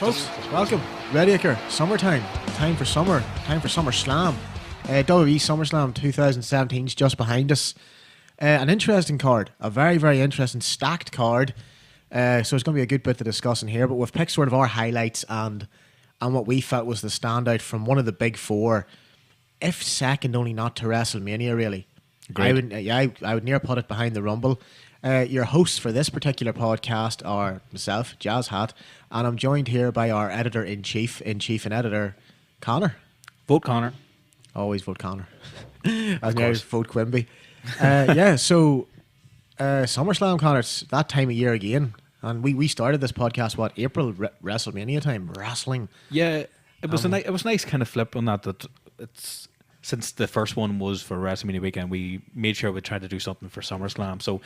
folks, welcome. Redacre, summertime, time for summer, time for Summerslam. WWE Summerslam 2017 is just behind us. An interesting card, a very, very interesting stacked card. So it's going to be a good bit to discuss in here, but we've picked sort of our highlights and what we felt was the standout from one of the big four, if second only not to WrestleMania, really. Great. I would near put it behind the Rumble. Your hosts for this particular podcast are myself, Jazz Hat, and I'm joined here by our editor-in-chief and editor, Conor. Vote Conor. Always vote Conor. As near as vote Quimby. So SummerSlam, Conor, it's that time of year again. And we started this podcast, April, WrestleMania time, wrestling. Yeah, it was it was nice kind of flip on that it's... Since the first one was for WrestleMania weekend, we made sure we tried to do something for SummerSlam. So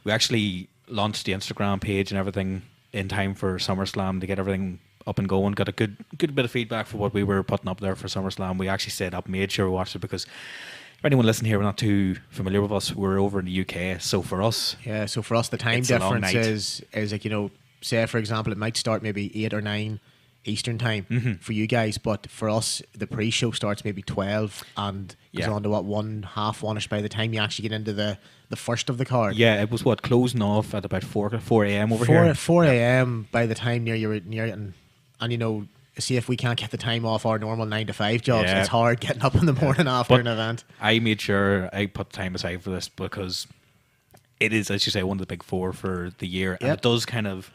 we actually launched the Instagram page and everything in time for SummerSlam to get everything up and going. Got a good bit of feedback for what we were putting up there for SummerSlam. We actually set up, made sure we watched it because if anyone listening here, we're not too familiar with us. We're over in the UK, so for us, the time difference is like, say for example, it might start maybe 8 or 9 Eastern time for you guys, but for us the pre-show starts maybe 12 and goes on to 1:30 by the time you actually get into the first of the card. Yeah, it was closing off at about 4 a.m. over here. 4 a.m. by the time near it, and see if we can't get the time off our normal 9 to 5 jobs. It's hard getting up in the morning after an event. I made sure I put time aside for this because it is, as you say, one of the big four for the year, and it does kind of.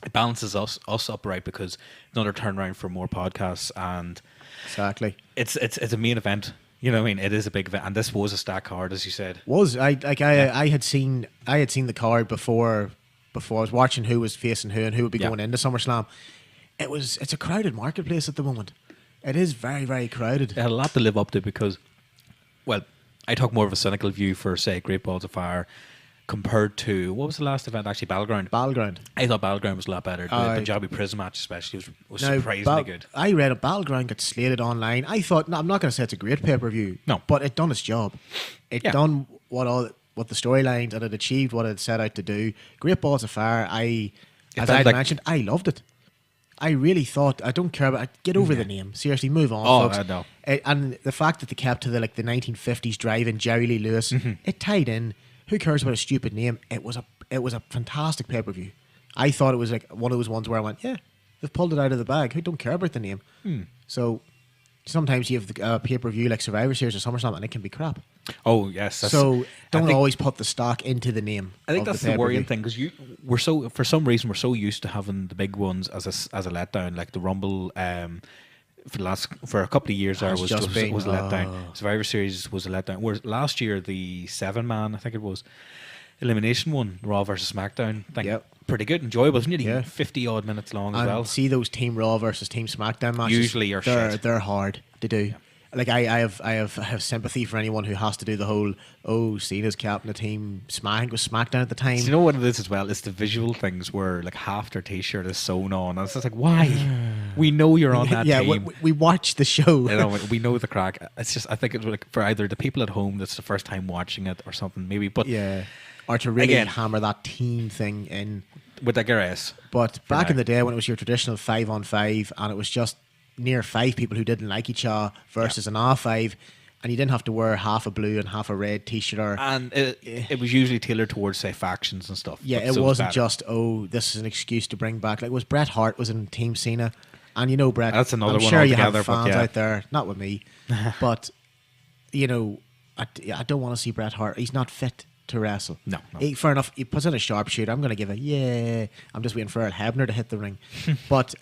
It balances us up right because another turnaround for more podcasts and exactly it's a main event. You know what I mean? It is a big event, and this was a stack card, as you said. I had seen the card before I was watching who was facing who and who would be going into SummerSlam. It's a crowded marketplace at the moment. It is very, very crowded. It had a lot to live up to because, I took more of a cynical view for, say, Great Balls of Fire. Compared to, what was the last event actually? Battleground. I thought Battleground was a lot better. The Punjabi Prison match especially was surprisingly good. I read a Battleground got slated online. I thought, I'm not going to say it's a great pay-per-view. No. But it done its job. It done what the storylines, and it achieved what it set out to do. Great Balls of Fire, as I mentioned, I loved it. I really thought, I don't care about it. Get over the name. Seriously, move on, folks. I know. And the fact that they kept to the 1950s drive-in Jerry Lee Lewis, it tied in. Who cares about a stupid name? It was a fantastic pay-per-view. I thought it was like one of those ones where I went, yeah, they've pulled it out of the bag. Who don't care about the name? So sometimes you have the pay-per-view like Survivor Series or SummerSlam and it can be crap. Oh yes. So don't always put the stock into the name. I think that's the worrying thing because for some reason we're so used to having the big ones as a letdown, like the Rumble. For a couple of years there was a letdown. Survivor Series was a letdown. Whereas last year the 7-man, I think it was, elimination one, Raw versus SmackDown, pretty good, enjoyable. It's nearly 50 odd minutes long as well. See those Team Raw versus Team SmackDown matches. Usually they're hard to do. Yeah. Like I have sympathy for anyone who has to do the whole Cena's captain of Team I think it was SmackDown at the time. Do you know what it is as well? It's the visual things where like half their t-shirt is sewn on. And it's just like, why? We know you're on that team. We watch the show. We know the crack. It's just, I think it's like for either the people at home that's the first time watching it or something maybe. But or to really hammer that team thing in. With the GRS. But back in the day when it was your traditional 5-on-5 and it was just near 5 people who didn't like each other versus an R5, and you didn't have to wear half a blue and half a red t-shirt. And it was usually tailored towards, say, factions and stuff. Yeah, it wasn't just, this is an excuse to bring back. Like, it was Bret Hart was in Team Cena, and Bret. That's another I'm one sure altogether, you have fans out there, not with me, but I don't want to see Bret Hart. He's not fit to wrestle. No. Fair enough. He puts in a sharpshooter. I'm going to give I'm just waiting for Earl Hebner to hit the ring. But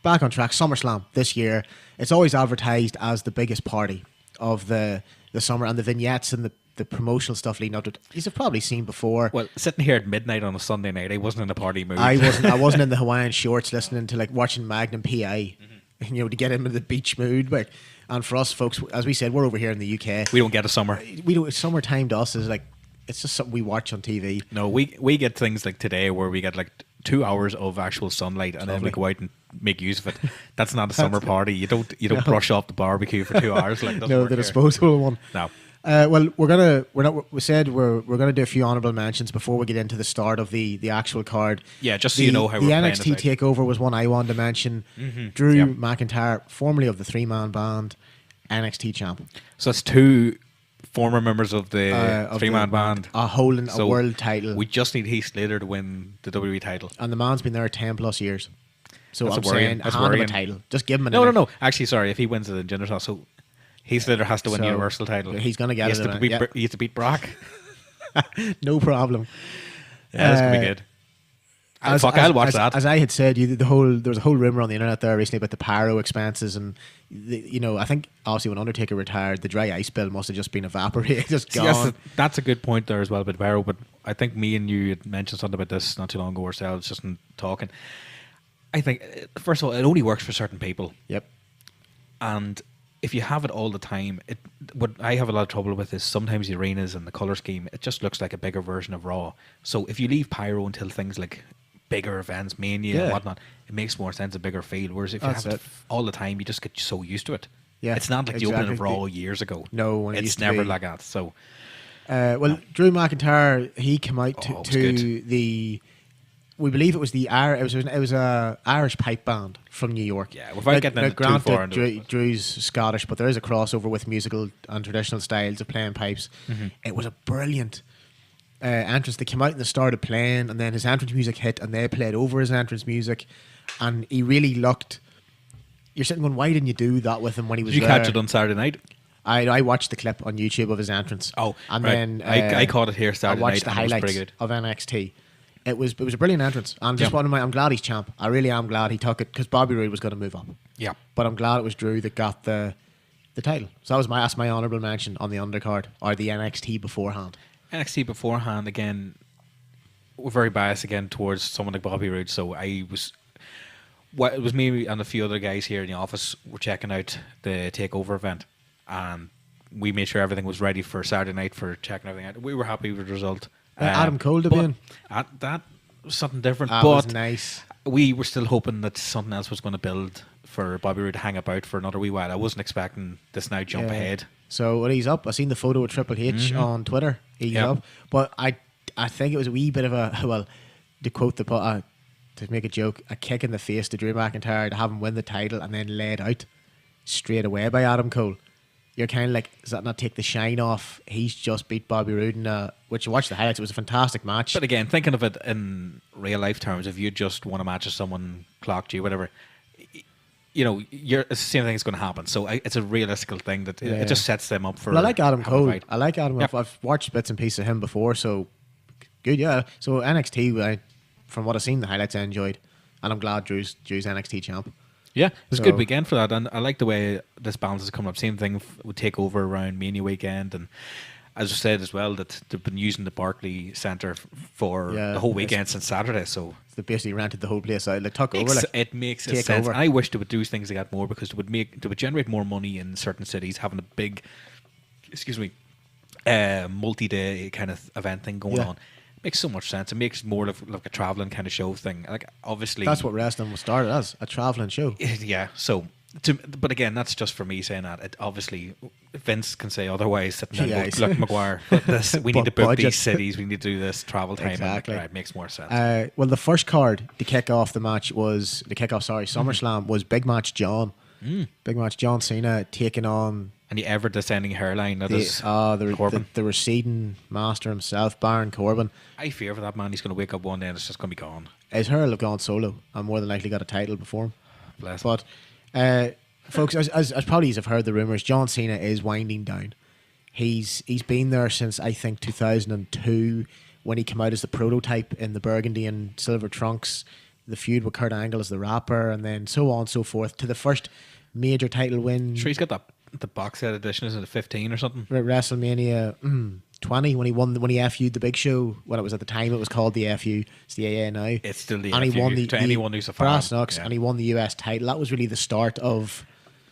back on track, SummerSlam this year. It's always advertised as the biggest party of the summer, and the vignettes and the promotional stuff leading up to it, you've probably seen before. Well, sitting here at midnight on a Sunday night, I wasn't in a party mood. I wasn't in the Hawaiian shorts listening to watching Magnum PI, to get into the beach mood. But and for us folks, as we said, we're over here in the UK. We don't get a summer. Summertime to us is like, it's just something we watch on TV. No, we get things like today where we get 2 hours of actual sunlight and then we go out and make use of it. That's not a summer party. You don't brush off the barbecue for 2 hours. No, the disposable one. No. Well, we said we're gonna do a few honorable mentions before we get into the start of the actual card. Yeah, just so you know how the we're playing NXT this out. takeover was one I wanted to mention. Drew McIntyre, formerly of the 3-man band, NXT champ. So it's 2 former members of the 3-man band holding a world title. We just need Heath Slater to win the WWE title, and the man's been there 10+ years. So that's I'm saying, hand him a title. Just give him No. Actually, sorry. If he wins it in Jinder Mahal, so Heath Slater has to win the Universal title. He's going to get it. He has to beat Brock. No problem. Yeah, that's going to be good. I'll watch that. As I had said, there was a whole rumor on the internet there recently about the pyro expenses, and I think obviously when Undertaker retired, the dry ice bill must have just been evaporated, just gone. Yes, that's a good point there as well about pyro. But I think me and you had mentioned something about this not too long ago ourselves, just in talking. I think first of all, it only works for certain people. Yep. And if you have it all the time, what I have a lot of trouble with is sometimes the arenas and the color scheme, it just looks like a bigger version of Raw. So if you leave pyro until things like bigger events, Mania and whatnot, it makes more sense, a bigger feel. Whereas if you have it all the time, you just get so used to it. Yeah, it's not like the opening of Raw years ago. No, it's never like that. So, Drew McIntyre, he came out to the. We believe it was a Irish pipe band from New York. Yeah, without getting into too far into it. Drew's Scottish, but there is a crossover with musical and traditional styles of playing pipes. It was a brilliant entrance. They came out and they started playing, and then his entrance music hit, and they played over his entrance music, and he really looked. You're sitting going, why didn't you do that with him when he was there? Did you catch it on Saturday night? I watched the clip on YouTube of his entrance. Oh, and right. then I caught it here Saturday night. I watched the highlights of NXT. It was a brilliant entrance, and just I'm glad he's champ. I really am glad he took it, because Bobby Roode was going to move up. Yeah, but I'm glad it was Drew that got the title. So that's my honourable mention on the undercard, or the NXT beforehand. NXT beforehand, again, we're very biased again towards someone like Bobby Roode. So it was me and a few other guys here in the office were checking out the takeover event, and we made sure everything was ready for Saturday night for checking everything out. We were happy with the result. Adam Cole debuting. That was something different. That was nice. We were still hoping that something else was going to build for Bobby Roode to hang about for another wee while. I wasn't expecting this now jump ahead. So he's up. I seen the photo of Triple H on Twitter. He's up. But I think it was a wee bit of to quote to make a joke, a kick in the face to Drew McIntyre to have him win the title and then laid out straight away by Adam Cole. You're kind of like, does that not take the shine off? He's just beat Bobby Roode, which you watch the highlights, it was a fantastic match. But again, thinking of it in real life terms, if you just won a match with someone, clocked you, whatever, it's the same thing is going to happen. So it's a realistic thing that it just sets them up for. Well, I like Adam Cole. I like Adam. Yep. I've watched bits and pieces of him before, so good. Yeah. So NXT, from what I've seen, the highlights I enjoyed, and I'm glad Drew's NXT champ. Yeah, it was a good weekend for that, and I like the way this balance is coming up. Same thing would take over around Mania weekend, and as I said as well, that they've been using the Barclays Centre for the whole weekend since Saturday. So they basically rented the whole place out. Like, took over. It makes sense. And I wish they would do things like that more, because they would generate more money in certain cities, having a big, multi-day kind of event thing going on. Makes so much sense. It makes more of like a traveling kind of show thing. Like, obviously, that's what wrestling was started as, a traveling show. Yeah. So, but again, that's just for me saying that. It obviously, Vince can say otherwise. Sitting there, look, Maguire, we need to book these cities. We need to do this travel time. Exactly. Right, makes more sense. Well, the first card to kick off the match SummerSlam was Big Match John. Big Match John Cena taking on. And the ever descending hairline that is Corbin. The receding master himself, Baron Corbin. I fear for that man. He's going to wake up one day and it's just going to be gone. His hair will have gone solo and more than likely got a title before him. Bless him. But folks, as probably have heard the rumours, John Cena is winding down. He's been there since I think 2002 when he came out as the prototype in the burgundy and silver trunks. The feud with Kurt Angle as the rapper, and then so on and so forth to the first major title win. Sure, he's got the box set edition, isn't it 15 or something? WrestleMania 20 when he FU'd the Big Show. When it was at the time, it was called the FU. It's the AA now. It's still the and FU. He won to anyone who's a fan. Brass Knucks, and he won the US title. That was really the start of.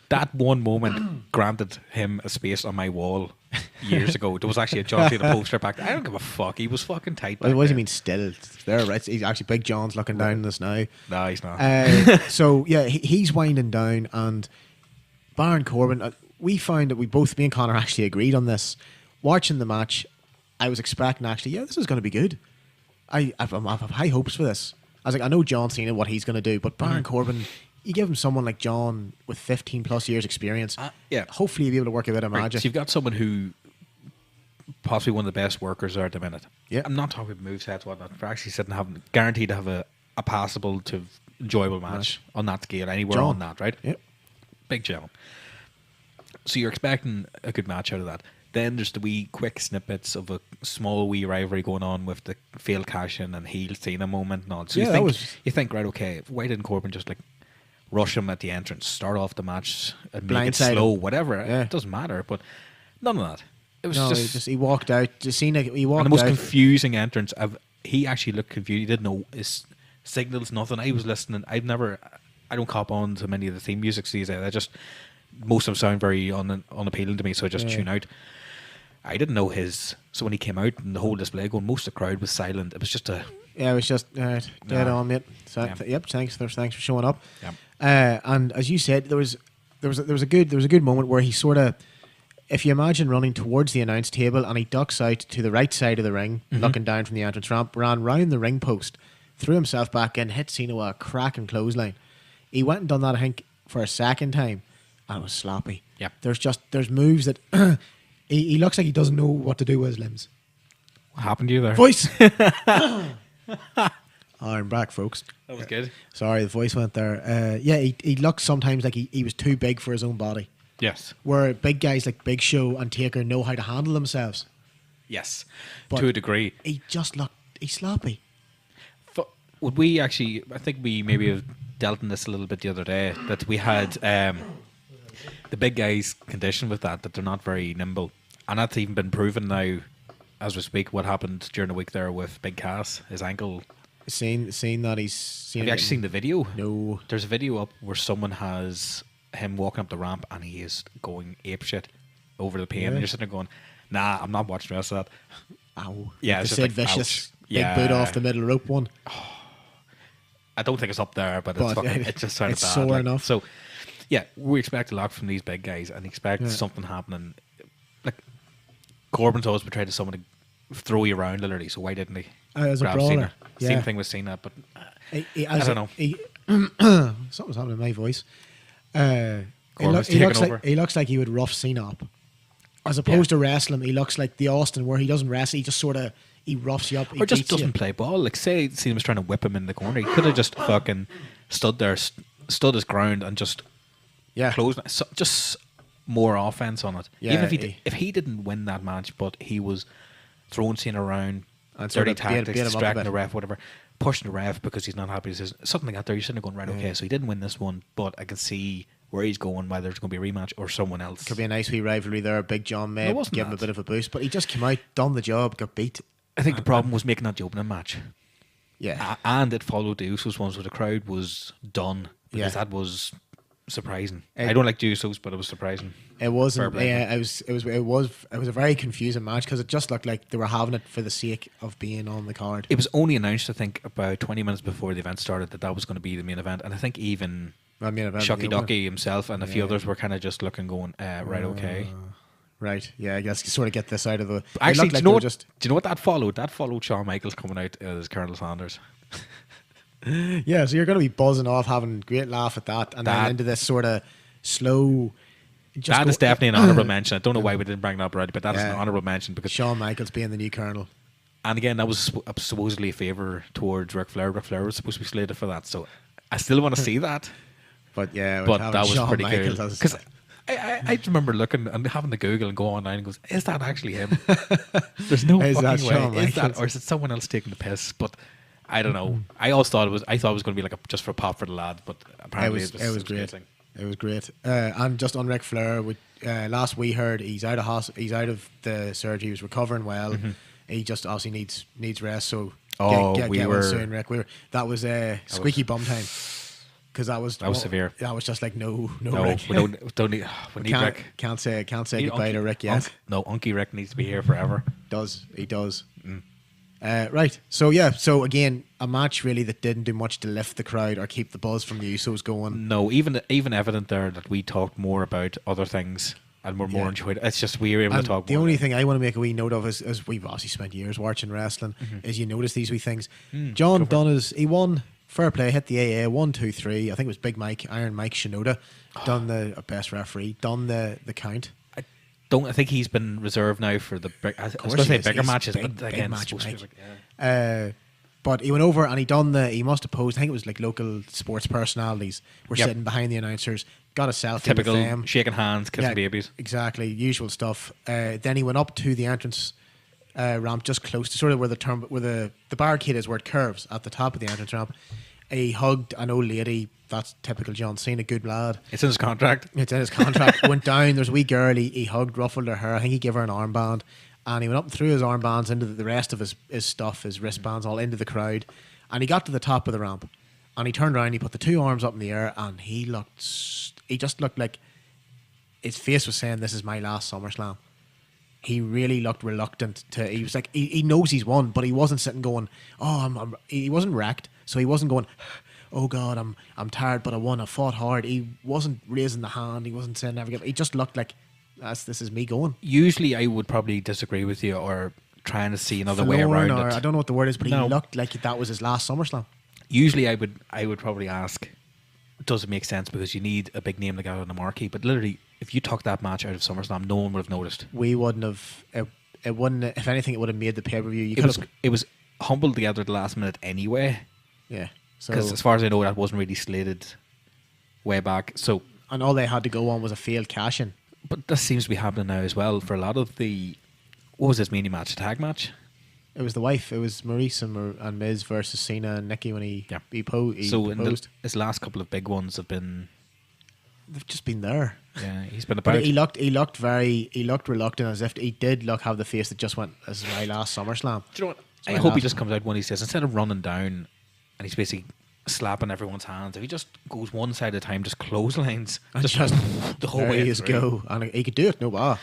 That one moment granted him a space on my wall years ago. There was actually a John Cena poster back there. I don't give a fuck. He was fucking tight. Well, what do you mean still? It's there, right? He's actually Big John's looking down on this now. No, he's not. So yeah, he's winding down, and Baron Corbin. We found that me and Conor actually agreed on this. watching the match, I was expecting actually, this is going to be good. I have high hopes for this. I was like, I know John Cena, what he's going to do, but Baron Corbin, you give him someone like John with 15 plus years experience, hopefully you'll be able to work a bit of magic. So you've got someone who possibly one of the best workers are at the minute. Yeah. I'm not talking about movesets, whatnot. We're actually sitting having guaranteed to have a passable to enjoyable match on that scale, anywhere John. on that, right? Yep. Big John. So you're expecting a good match out of that. Then there's the wee quick snippets of a small wee rivalry going on with the failed cash-in and heel Cena moment and all. So you think, right, okay, why didn't Corbin just like rush him at the entrance, start off the match and make it slow, whatever. It doesn't matter, but none of that. It was he walked out. Cena, he walked out. And the most confusing entrance. He actually looked confused. He didn't know his signals, nothing. I was listening. I don't cop on to many of the theme music these days. Most of them sound very unappealing to me, so I just tune out. I didn't know his. So when he came out and the whole display going, most of the crowd was silent. It was just a. Yeah, it was just dead on, mate. So, yep, thanks for showing up. Yep. And as you said, there was a good moment where he sort of, if you imagine running towards the announce table and he ducks out to the right side of the ring, looking down from the entrance ramp, ran round the ring post, threw himself back in, hit Cena with a cracking clothesline. He went and done that, I think, for a second time, and it was sloppy. Yeah. There's moves that he looks like he doesn't know what to do with his limbs. What happened to you there? Voice. I'm back, folks. That was good. Sorry, the voice went there. He looked sometimes like he was too big for his own body. Yes. Where big guys like Big Show and Taker know how to handle themselves. Yes. But to a degree. He's sloppy. Would we actually, I think we maybe have dealt in this a little bit the other day, that we had the big guys conditioned with that they're not very nimble. And that's even been proven now as we speak. What happened during the week there with Big Cass, his ankle. Seen that he's seen. Have you actually seen the video? No. There's a video up where someone has him walking up the ramp and he is going apeshit over the pain. And you're sitting there going, nah, I'm not watching the rest of that. Ow. Yeah, like it's the just Sid like, Vicious ouch. big boot off the middle rope one. I don't think it's up there, but it just sounded it's bad. sore enough. So, yeah, we expect a lot from these big guys and expect something happening. Like, Corbin's always portrayed as someone to throw you around, literally, so why didn't he? As a grab brawler. Cena? Yeah. Same thing with Cena, but I don't know. Something's happening in my voice. He looks like he would rough Cena up. As opposed to wrestling, he looks like the Austin where he doesn't wrestle, he just sort of he roughs you up. Or just doesn't play ball. Like, say Cena was trying to whip him in the corner. He could have just fucking stood there, stood his ground and just closed. Just more offense on it. Yeah, even if he didn't win that match, but he was throwing Cena around, and dirty tactics, distracting the ref, whatever, pushing the ref because he's not happy. Something like that there. You're sitting there going, right, okay, so he didn't win this one, but I can see where he's going, whether it's going to be a rematch or someone else. Could be a nice wee rivalry there. Big John may give him a bit of a boost, but he just came out, done the job, got beat. I think the problem was making that the opening match. Yeah. And it followed the Usos ones where the crowd was done. Because that was surprising. I don't like the Usos, but it was surprising. It wasn't. Yeah, it was a very confusing match because it just looked like they were having it for the sake of being on the card. It was only announced, I think, about 20 minutes before the event started that was going to be the main event. And I think even Shucky Ducky himself and a few others were kind of just looking, going, right, okay. Right, yeah, I guess you sort of get this out of the... Actually, do you know what that followed? That followed Shawn Michaels coming out as Colonel Sanders. Yeah, so you're going to be buzzing off, having a great laugh at that, and then into this sort of slow... That is definitely an honourable mention. I don't know why we didn't bring that up already, but that is an honourable mention. Because Shawn Michaels being the new Colonel. And again, that was supposedly a favour towards Ric Flair. Ric Flair was supposed to be slated for that, so I still want to see that. But yeah, that was Shawn pretty Michaels cool. Because I remember looking and having to Google and go online and goes, is that actually him? There's no fucking way. Is that, or is it someone else taking the piss? But I don't know. I thought it was going to be like just for a pop for the lad, but apparently it was great. It was great. And just on Ric Flair, last we heard he's out of the surgery. He was recovering well. Mm-hmm. He just obviously needs rest. So get well soon, Rick. That was squeaky bum time. Because that was severe. That was just like no Rick. We need Rick. Can't say goodbye to Rick yet. Unky Rick needs to be here forever. He does. Right. So again, a match really that didn't do much to lift the crowd or keep the buzz from the Usos going. No, even evident there that we talked more about other things and we're more enjoyed. It's just we're able to talk. The only thing I want to make a wee note of is we've obviously spent years watching wrestling. Is you notice these wee things. John done he won. Fair play, hit the AA 1, 2, 3. I think it was Big Mike, Iron Mike Shinoda, done the best referee, done the count. I think he's been reserved now for the I was going to say bigger matches, but again, match, but he went over and he must have posed. I think it was like local sports personalities were sitting behind the announcers, got a selfie typical with them, shaking hands, kissing babies. Exactly, usual stuff. Then he went up to the entrance ramp, just close to sort of where the barricade is, where it curves at the top of the entrance ramp. He hugged an old lady. That's typical John Cena, good lad. It's in his contract. Went down. There's a wee girl. He hugged, ruffled her hair. I think he gave her an armband. And he went up and threw his armbands into the rest of his stuff, his wristbands, all into the crowd. And he got to the top of the ramp. And he turned around, he put the two arms up in the air, and he just looked like his face was saying, "This is my last SummerSlam." He really looked reluctant to. He was like, he knows he's won, but he wasn't sitting going, "Oh, he wasn't wrecked." So he wasn't going, "Oh God, I'm tired, but I won. I fought hard." He wasn't raising the hand. He wasn't saying never give. He just looked like, this is me going. Usually, I would probably disagree with you or trying to see another way around it. I don't know what the word is, but he looked like that was his last SummerSlam. Usually, I would probably ask, does it make sense, because you need a big name to get on the marquee? But literally, if you took that match out of SummerSlam, no one would have noticed. We wouldn't have. It wouldn't. If anything, it would have made the pay per view. It was humbled together at the last minute anyway. Yeah. Because as far as I know, that wasn't really slated way back. So, and all they had to go on was a failed cash in. But this seems to be happening now as well for a lot of the. What was this mini match? A tag match? It was the wife. It was Maurice and Miz versus Cena and Nikki when he posed. So his last couple of big ones have been. They've just been there. Yeah, he's been about. But he looked reluctant, as if he did have the face that just went, "This is my last SummerSlam." Do you know what? I hope he just comes out when he says, instead of running down and he's basically slapping everyone's hands, if he just goes one side at a time, just clotheslines, and just the whole way is go, and he could do it. No bar.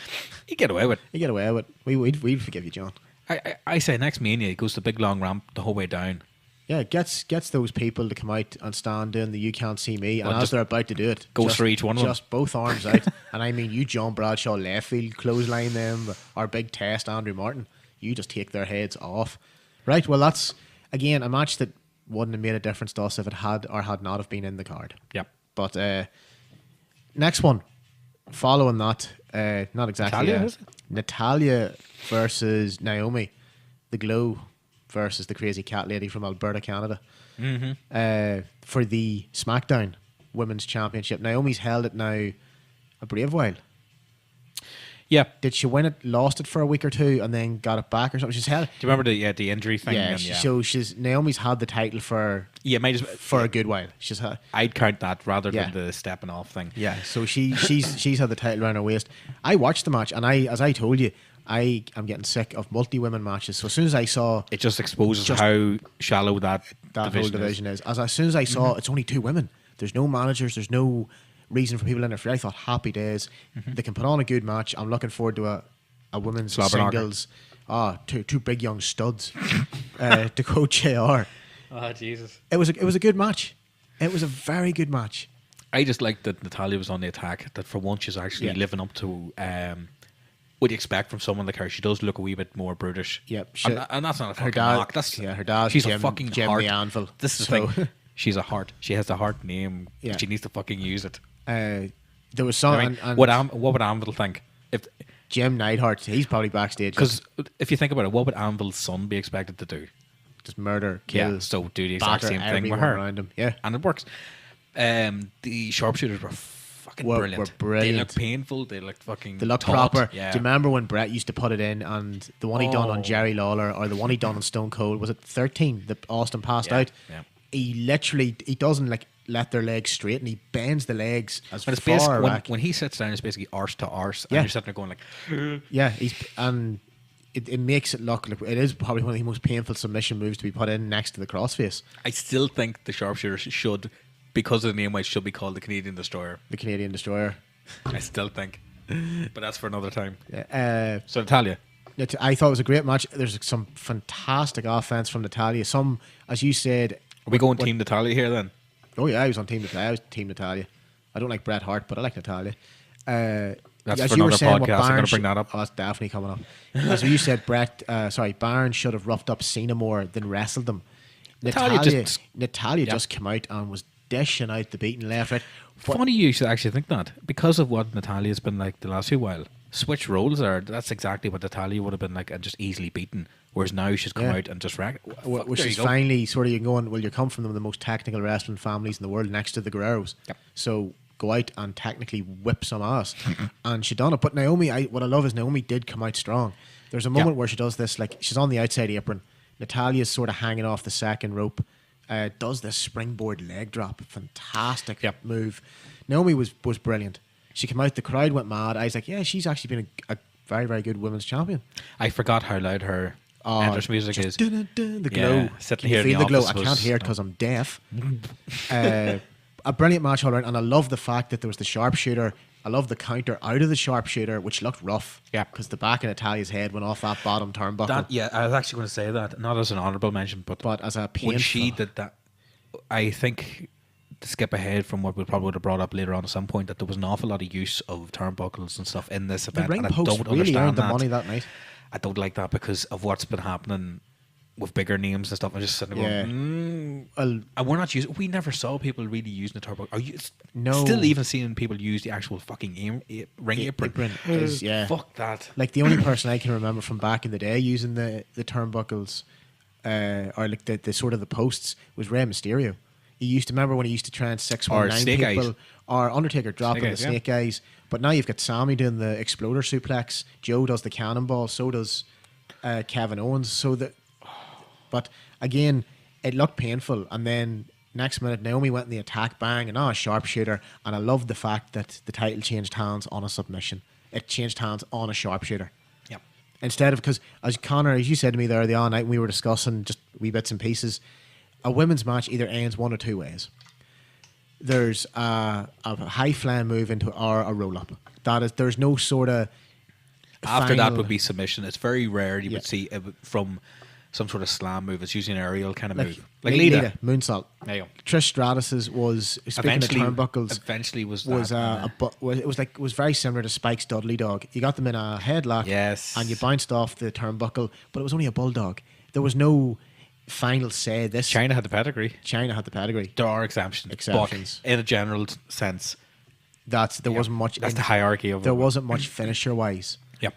He'd get away with it. We'd forgive you, John. I say next Mania he goes the big long ramp the whole way down. Yeah, gets those people to come out and stand doing the "You Can't See Me," and as they're about to do it, goes for each one of them. Just both arms out, and I mean, you John Bradshaw left field clothesline them, our big test Andrew Martin. You just take their heads off. Right. Well, that's again a match that wouldn't have made a difference to us if it had or had not have been in the card. Yep. But next one, following that, not exactly Natalia versus Naomi, the Glow versus the crazy cat lady from Alberta, Canada, for the SmackDown Women's Championship. Naomi's held it now a brave while. Yeah. Did she win it, lost it for a week or two, and then got it back or something? She's held. Do you remember the injury thing? Yeah. So Naomi's had the title for a good while. She's had. I'd count that rather than the stepping off thing. Yeah. So she's had the title around her waist. I watched the match, and as I told you, I am getting sick of multi-women matches. So as soon as I saw, it just exposes how shallow that whole division is. As soon as I saw it's only two women. There's no managers. There's no reason for people in there. I thought happy days. They can put on a good match. I'm looking forward to a women's singles. Two big young studs to quote JR. Oh Jesus! It was a good match. It was a very good match. I just liked that Natalia was on the attack. That for once she's actually living up to what you expect from someone like her. She does look a wee bit more brutish. Yep. And that's not a fucking knock. Her dad. She's a fucking Jim heart. the Anvil. This is the thing. She's a heart. She has the heart name. Yeah. She needs to fucking use it. There was some. I mean, what would Anvil think if Jim Neidhart? He's probably backstage. Because if you think about it, what would Anvil's son be expected to do? Just murder, kill. Yeah, so do the exact same thing with her. Around him. Yeah, and it works. The sharpshooters were fucking brilliant. They look painful. They look fucking. They look taut. proper. Yeah. Do you remember when Brett used to put it in, and the one he done on Jerry Lawler or the one he done on Stone Cold? Was it 13 that Austin passed out? Yeah. He doesn't let their legs straight, and he bends the legs as but it's far back. When he sits down, it's basically arse to arse, and you're sitting there going like, yeah, it makes it look like it is probably one of the most painful submission moves to be put in next to the crossface. I still think the sharpshooter should, because of the name, should be called the Canadian Destroyer. The Canadian Destroyer. I still think, but that's for another time. So Natalia. I thought it was a great match. There's some fantastic offense from Natalia. Some, as you said. Are we going Team Natalia here then? Oh yeah, I was on Team Natalia. I was Team Natalia. I don't like Bret Hart, but I like Natalia. That's as for you were another saying, what podcast. I'm going Barnes to bring that up. Oh, that's definitely coming up. As you said, Barnes should have roughed up Cena more than wrestled them. Natalia just came out and was dishing out the beaten left, right. Funny you should actually think that, because of what Natalia's been like the last few while. Switch roles there. That's exactly what Natalia would have been like, and just easily beaten. Whereas now she's come out and just which is finally sort of, you're going, well, you come from the most technical wrestling families in the world, next to the Guerreros. Yep. So go out and technically whip some ass. And she done it. But Naomi, what I love is Naomi did come out strong. There's a moment where she does this, like she's on the outside apron. Natalia's sort of hanging off the second rope. Does this springboard leg drop. Fantastic move. Naomi was brilliant. She came out, the crowd went mad. I was like, yeah, she's actually been a very, very good women's champion. I forgot how loud her entrance music is. The glow. Sitting here feel in the glow. office I can't hear it because I'm deaf. A brilliant match all around, and I love the fact that there was the sharpshooter. I love the counter out of the sharpshooter, which looked rough. Yeah. Because the back of Natalia's head went off that bottom turnbuckle. I was actually going to say that, not as an honourable mention, but as a painful. when she did that, I think, to skip ahead from what we probably would have brought up later on at some point, that there was an awful lot of use of turnbuckles and stuff in this event. The ring and post I don't really understand earned the that. money that night. I don't like that because of what's been happening with bigger names and stuff. I'm just sitting there going, and we're not using. We never saw people really using the turnbuckle. Are you still even seeing people use the actual fucking ring apron? Fuck that. Like the only person I can remember from back in the day using the turnbuckles, or like the sort of the posts, was Rey Mysterio. He used to remember when he used to try and 619 people, eyes. or Undertaker dropping the snake eyes. But now you've got Sammy doing the exploder suplex. Joe does the cannonball. So does Kevin Owens. But again, it looked painful. And then next minute, Naomi went in the attack, bang, and a sharpshooter. And I loved the fact that the title changed hands on a submission. It changed hands on a sharpshooter. Yep. Instead of, because as Conor, as you said to me there the other night, we were discussing just wee bits and pieces. A women's match either ends one or two ways. There's a high flying move into a roll up. There's no sort of after that would be submission. It's very rare you would see from some sort of slam move. It's usually an aerial kind of move, like Lita moonsault. There you go. Trish Stratus's was, speaking of turnbuckles, eventually was it was very similar to Spike's Dudley Dog. You got them in a headlock, and you bounced off the turnbuckle, but it was only a bulldog. There was no final say. China had the pedigree. There are exceptions. But in a general sense, there wasn't much. That's the hierarchy of it. There wasn't much finisher wise. Yep.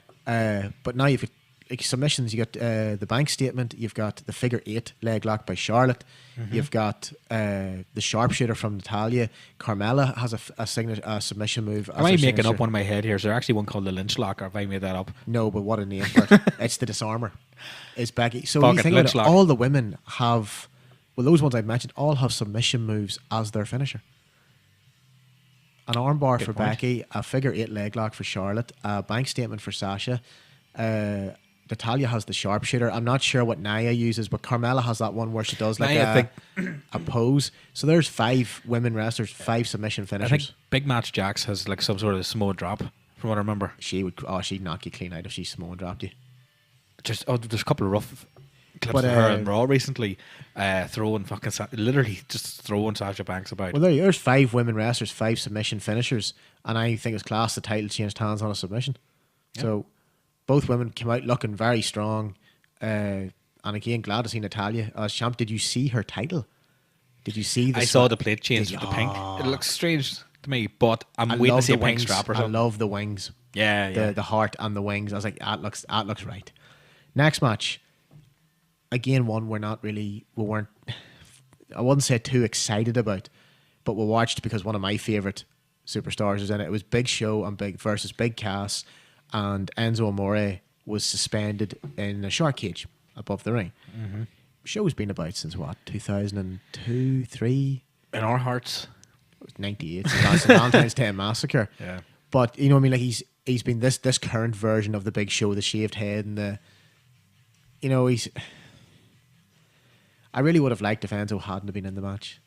But now you've got like submissions. You got the bank statement. You've got the figure 8 leg lock by Charlotte. Mm-hmm. You've got the sharpshooter from Natalia. Carmella has a submission move. Am I making up one in my head here? Is there actually one called the Lynch Lock, or have I made that up? No, but what a name for it. It's the Disarmer. It's Becky. So you think about it, all the women have, well, those ones I've mentioned all have submission moves as their finisher. An armbar for Becky, a figure 8 leg lock for Charlotte, a bank statement for Sasha. Natalia has the sharpshooter. I'm not sure what Nia uses, but Carmella has that one where she does like a pose. So there's 5 women wrestlers, 5 submission finishers. I think Big Match Jax has like some sort of Samoa drop, from what I remember. She'd knock you clean out if she Samoa dropped you. There's a couple of rough clips of her in Raw recently, literally just throwing Sasha Banks about. Well, there's 5 women wrestlers, 5 submission finishers, and I think it's class the title changed hands on a submission. Yeah. So both women came out looking very strong, and again, glad to see Natalia as champ. Did you see her title? Did you see? I saw the plate change with the pink. It looks strange to me, but I'm waiting to see a pink strap or something. I love the wings. Yeah. The heart and the wings. I was like, that looks right. Next match, again, one we weren't, I wouldn't say too excited about, but we watched because one of my favourite superstars was in it. It was Big Show and versus Big Cass, and Enzo Amore was suspended in a shark cage above the ring. Mm-hmm. Show's been about since what, 2002, 3? In our hearts. It was 98, so that's the Valentine's Day Massacre. Yeah. But, you know what I mean, like he's been this current version of the Big Show, the shaved head and the... You know, I really would have liked if Enzo hadn't have been in the match.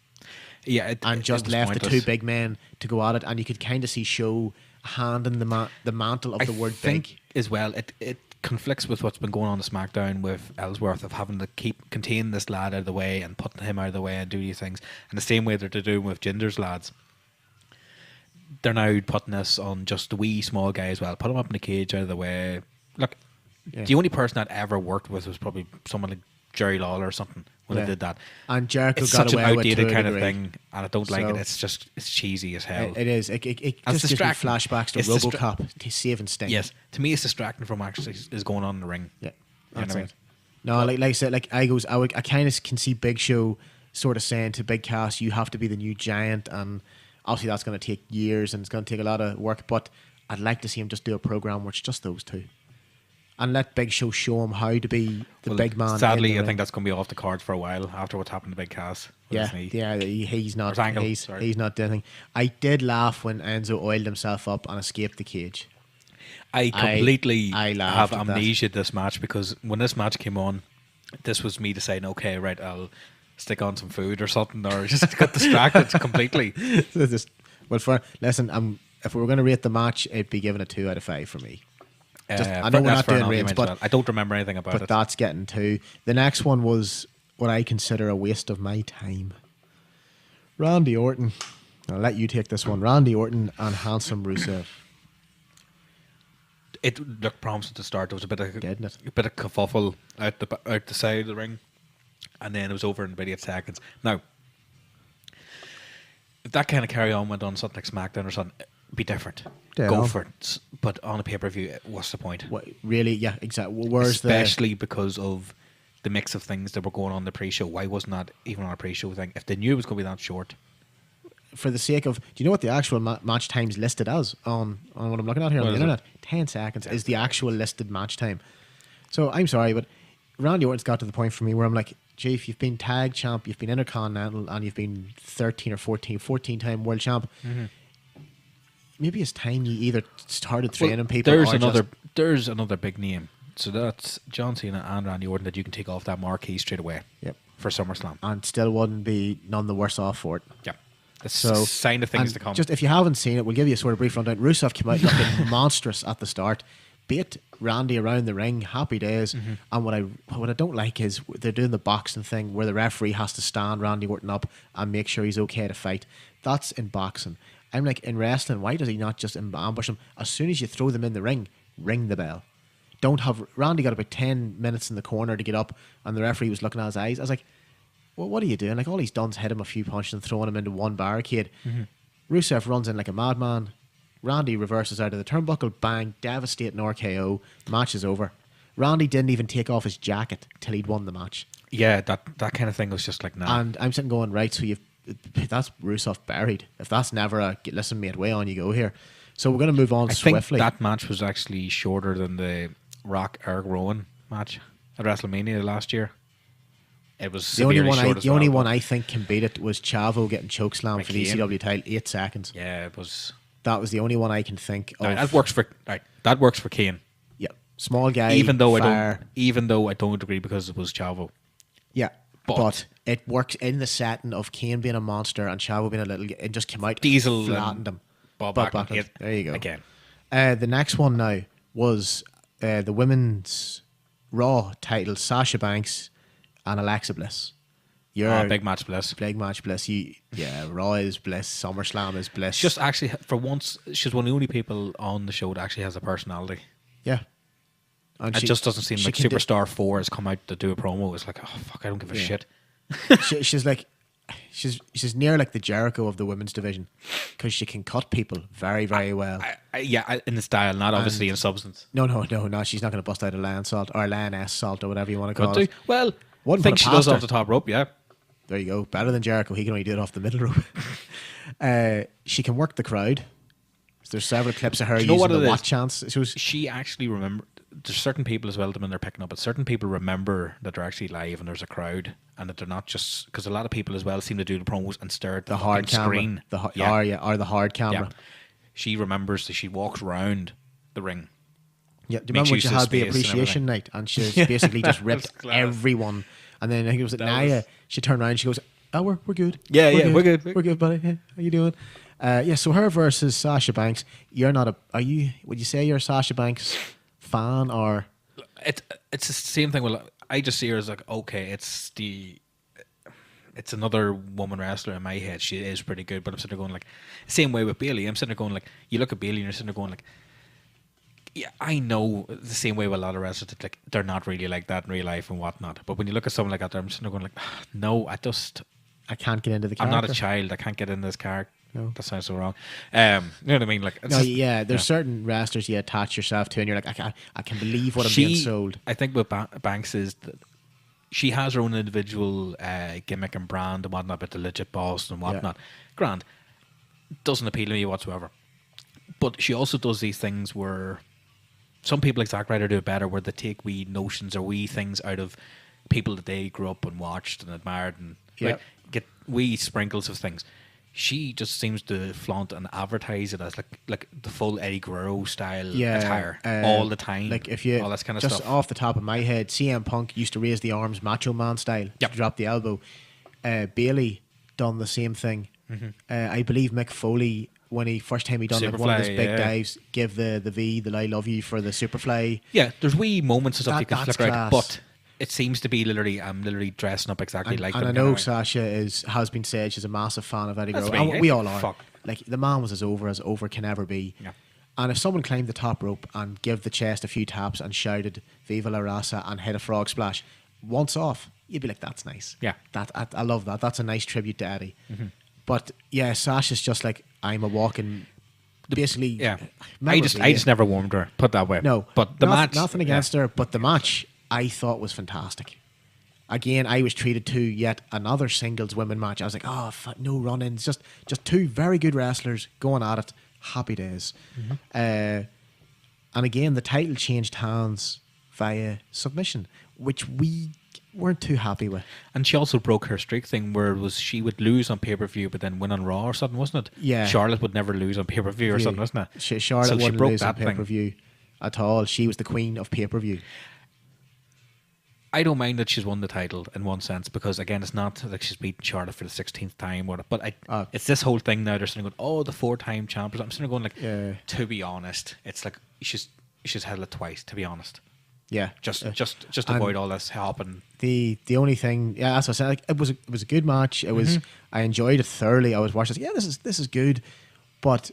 Yeah, and just left pointless. The 2 big men to go at it, and you could kind of see Show handing the mantle of the word big as well. It conflicts with what's been going on in SmackDown with Ellsworth of having to contain this lad out of the way and putting him out of the way and do these things, and the same way that they're doing with Ginger's lads. they're now putting this on just the wee small guy as well. Put him up in the cage out of the way. Look, the only person that ever worked with was probably someone like Jerry Lawler or something when they did that. And Jericho it's got such an away with outdated it kind of thing, and I don't like it. It's cheesy as hell. It is. It just gives me flashbacks to RoboCop saving Sting. Yes, to me, it's distracting from actually is going on in the ring. Yeah, that's it. No, like I said, like I kind of can see Big Show sort of saying to Big Cass, "You have to be the new giant," and obviously that's going to take years and it's going to take a lot of work. But I'd like to see him just do a program where it's just those two, and let Big Show show him how to be the big man. Sadly, I think that's going to be off the cards for a while after what's happened to Big Cass. He's not doing anything. I did laugh when Enzo oiled himself up and escaped the cage. I completely have amnesia that. this match, because when this match came on, this was me deciding, okay, right, I'll stick on some food or something, or just got distracted completely. Listen, if we were going to rate the match, it'd be given a 2 out of 5 for me. I know we're not doing rates, but I don't remember anything about it. But that's getting 2. The next one was what I consider a waste of my time. Randy Orton. I'll let you take this one. Randy Orton and Handsome Rusev. It looked promising to start. There was a bit of kerfuffle out the side of the ring, and then it was over in about 8 seconds. Now, if that kind of carry on went on something like SmackDown or something, it'd be different. Go for it. But on a pay-per-view, what's the point? What, really? Yeah, exactly. Especially because of the mix of things that were going on in the pre-show. Why wasn't that even on a pre-show thing? If they knew it was going to be that short. For the sake of, do you know what the actual match time's listed as on what I'm looking at here on the internet? 10 seconds is the actual listed match time. So I'm sorry, but Randy Orton's got to the point for me where I'm like, Chief, you've been tag champ, you've been Intercontinental, and you've been 13 or 14-time world champ. Mm-hmm. Maybe it's time you either started training people. There's another big name. So that's John Cena and Randy Orton that you can take off that marquee straight away. Yep. For SummerSlam. And still wouldn't be none the worse off for it. Yep. So, sign of things to come. Just if you haven't seen it, we'll give you a sort of brief rundown. Rusev came out looking monstrous at the start, beat Randy around the ring, happy days. Mm-hmm. And what I don't like is they're doing the boxing thing where the referee has to stand Randy Orton up and make sure he's okay to fight. That's in boxing. I'm like, in wrestling, why does he not just ambush him? As soon as you throw them in the ring, ring the bell. Don't have Randy got about 10 minutes in the corner to get up, and the referee was looking at his eyes. I was like, well, what are you doing? Like, all he's done is hit him a few punches and throwing him into one barricade. Mm-hmm. Rusev runs in like a madman. Randy reverses out of the turnbuckle, bang, devastating RKO. Match is over. Randy didn't even take off his jacket till he'd won the match. Yeah, that kind of thing was just like, nah. And I'm sitting going, right, so that's Rusev buried. If that's never a listen, mate, way on you go here. So we're going to move on swiftly. I think that match was actually shorter than the Rock Eric Rowan match at WrestleMania last year. It was the only one I think can beat it was Chavo getting chokeslammed for the ECW title, 8 seconds. Yeah, it was. That was the only one I can think of. That works for Kane. Yeah, small guy. Even though I don't agree because it was Chavo. Yeah, but it works in the setting of Kane being a monster and Chavo being a little. It just came out. Diesel flattened him. Bob Backlund. There you go. Again. The next one now was the women's Raw title: Sasha Banks and Alexa Bliss. Big match Bliss. Big match Bliss. Raw is Bliss. SummerSlam is Bliss. Just actually, for once, she's one of the only people on the show that actually has a personality. Yeah. And it just doesn't seem like Superstar 4 has come out to do a promo. It's like, oh, fuck, I don't give a shit. She's like, she's near like the Jericho of the women's division because she can cut people very, very well. In the style, not obviously in substance. No. She's not going to bust out a lion salt or a lioness salt or whatever you want to call it. Well, I think she does off the top rope, yeah. There you go. Better than Jericho. He can only do it off the middle rope. She can work the crowd. There's several clips of her using the what chance. She actually there's certain people as well when they're picking up it. Certain people remember that they're actually live and there's a crowd and that they're not just because a lot of people as well seem to do the promos and stare at the hard screen. Or the hard camera. Yeah. She remembers that she walks around the ring. Yeah, do you remember when she had the appreciation night and she basically just ripped everyone? And then I think it was at Nia. She turned around and she goes, "Oh, we're good. We're good, buddy. Hey, how you doing?" So her versus Sasha Banks. Would you say you're a Sasha Banks fan or? It's the same thing. Well, I just see her as like, okay, it's the it's another woman wrestler in my head. She is pretty good, but I'm sitting there going like, same way with Bailey. I'm sitting there going like, you look at Bailey and you're sitting there going like, yeah, I know the same way with a lot of wrestlers that like they're not really like that in real life and whatnot. But when you look at someone like that, I'm sitting there going like, no, I can't get into the character. I'm not a child. I can't get in this character. No. That sounds so wrong. You know what I mean? Like, it's there's certain wrestlers you attach yourself to, and you're like, I can believe what I'm being sold. I think with Banks is that she has her own individual gimmick and brand and whatnot, but the legit boss and whatnot. Grand. Doesn't appeal to me whatsoever. But she also does these things where some people like Zack Ryder do it better, where they take wee notions or wee things out of people that they grew up and watched and admired and get wee sprinkles of things. She just seems to flaunt and advertise it as like the full Eddie Guerrero style attire all the time. Like if you all that kind of just stuff. Off the top of my head, CM Punk used to raise the arms Macho Man style to drop the elbow. Bailey done the same thing. I believe Mick Foley, when he first time he done like one of his big dives, give the V, the I love you for the Superfly. Yeah, there's wee moments of stuff you can flip class. out, but it seems to be I'm literally dressing up exactly like them. And I know Sasha has been said she's a massive fan of Eddie Guerrero. And we all are. Fuck. Like, the man was as over can ever be. Yeah. And if someone climbed the top rope and give the chest a few taps and shouted Viva la Raza and hit a frog splash once off, you'd be like, that's nice. Yeah. I love that. That's a nice tribute to Eddie. But yeah, Sasha's just like, I'm a walking... Basically, yeah. I just never warmed her. Put that way. No, but the match, nothing against her. But the match I thought was fantastic. Again, I was treated to yet another singles women match. I was like, no run-ins, just two very good wrestlers going at it. Happy days. And again, the title changed hands via submission, which we weren't too happy with. And she also broke her streak thing where it was she would lose on pay-per-view but then win on Raw or something, wasn't it? Yeah. Charlotte would never lose on pay-per-view or something, wasn't it? Charlotte wouldn't lose on pay-per-view at all. She was the queen of pay-per-view. I don't mind that she's won the title in one sense because, again, it's not like she's beaten Charlotte for the 16th time. But it's this whole thing now. They're sitting going, the 4-time champion. I'm sitting going like, to be honest, it's like she's held it twice, to be honest. Yeah, just avoid all this happening. The only thing, as I said, like, it was a good match. It was I enjoyed it thoroughly. I was watching. This is good, but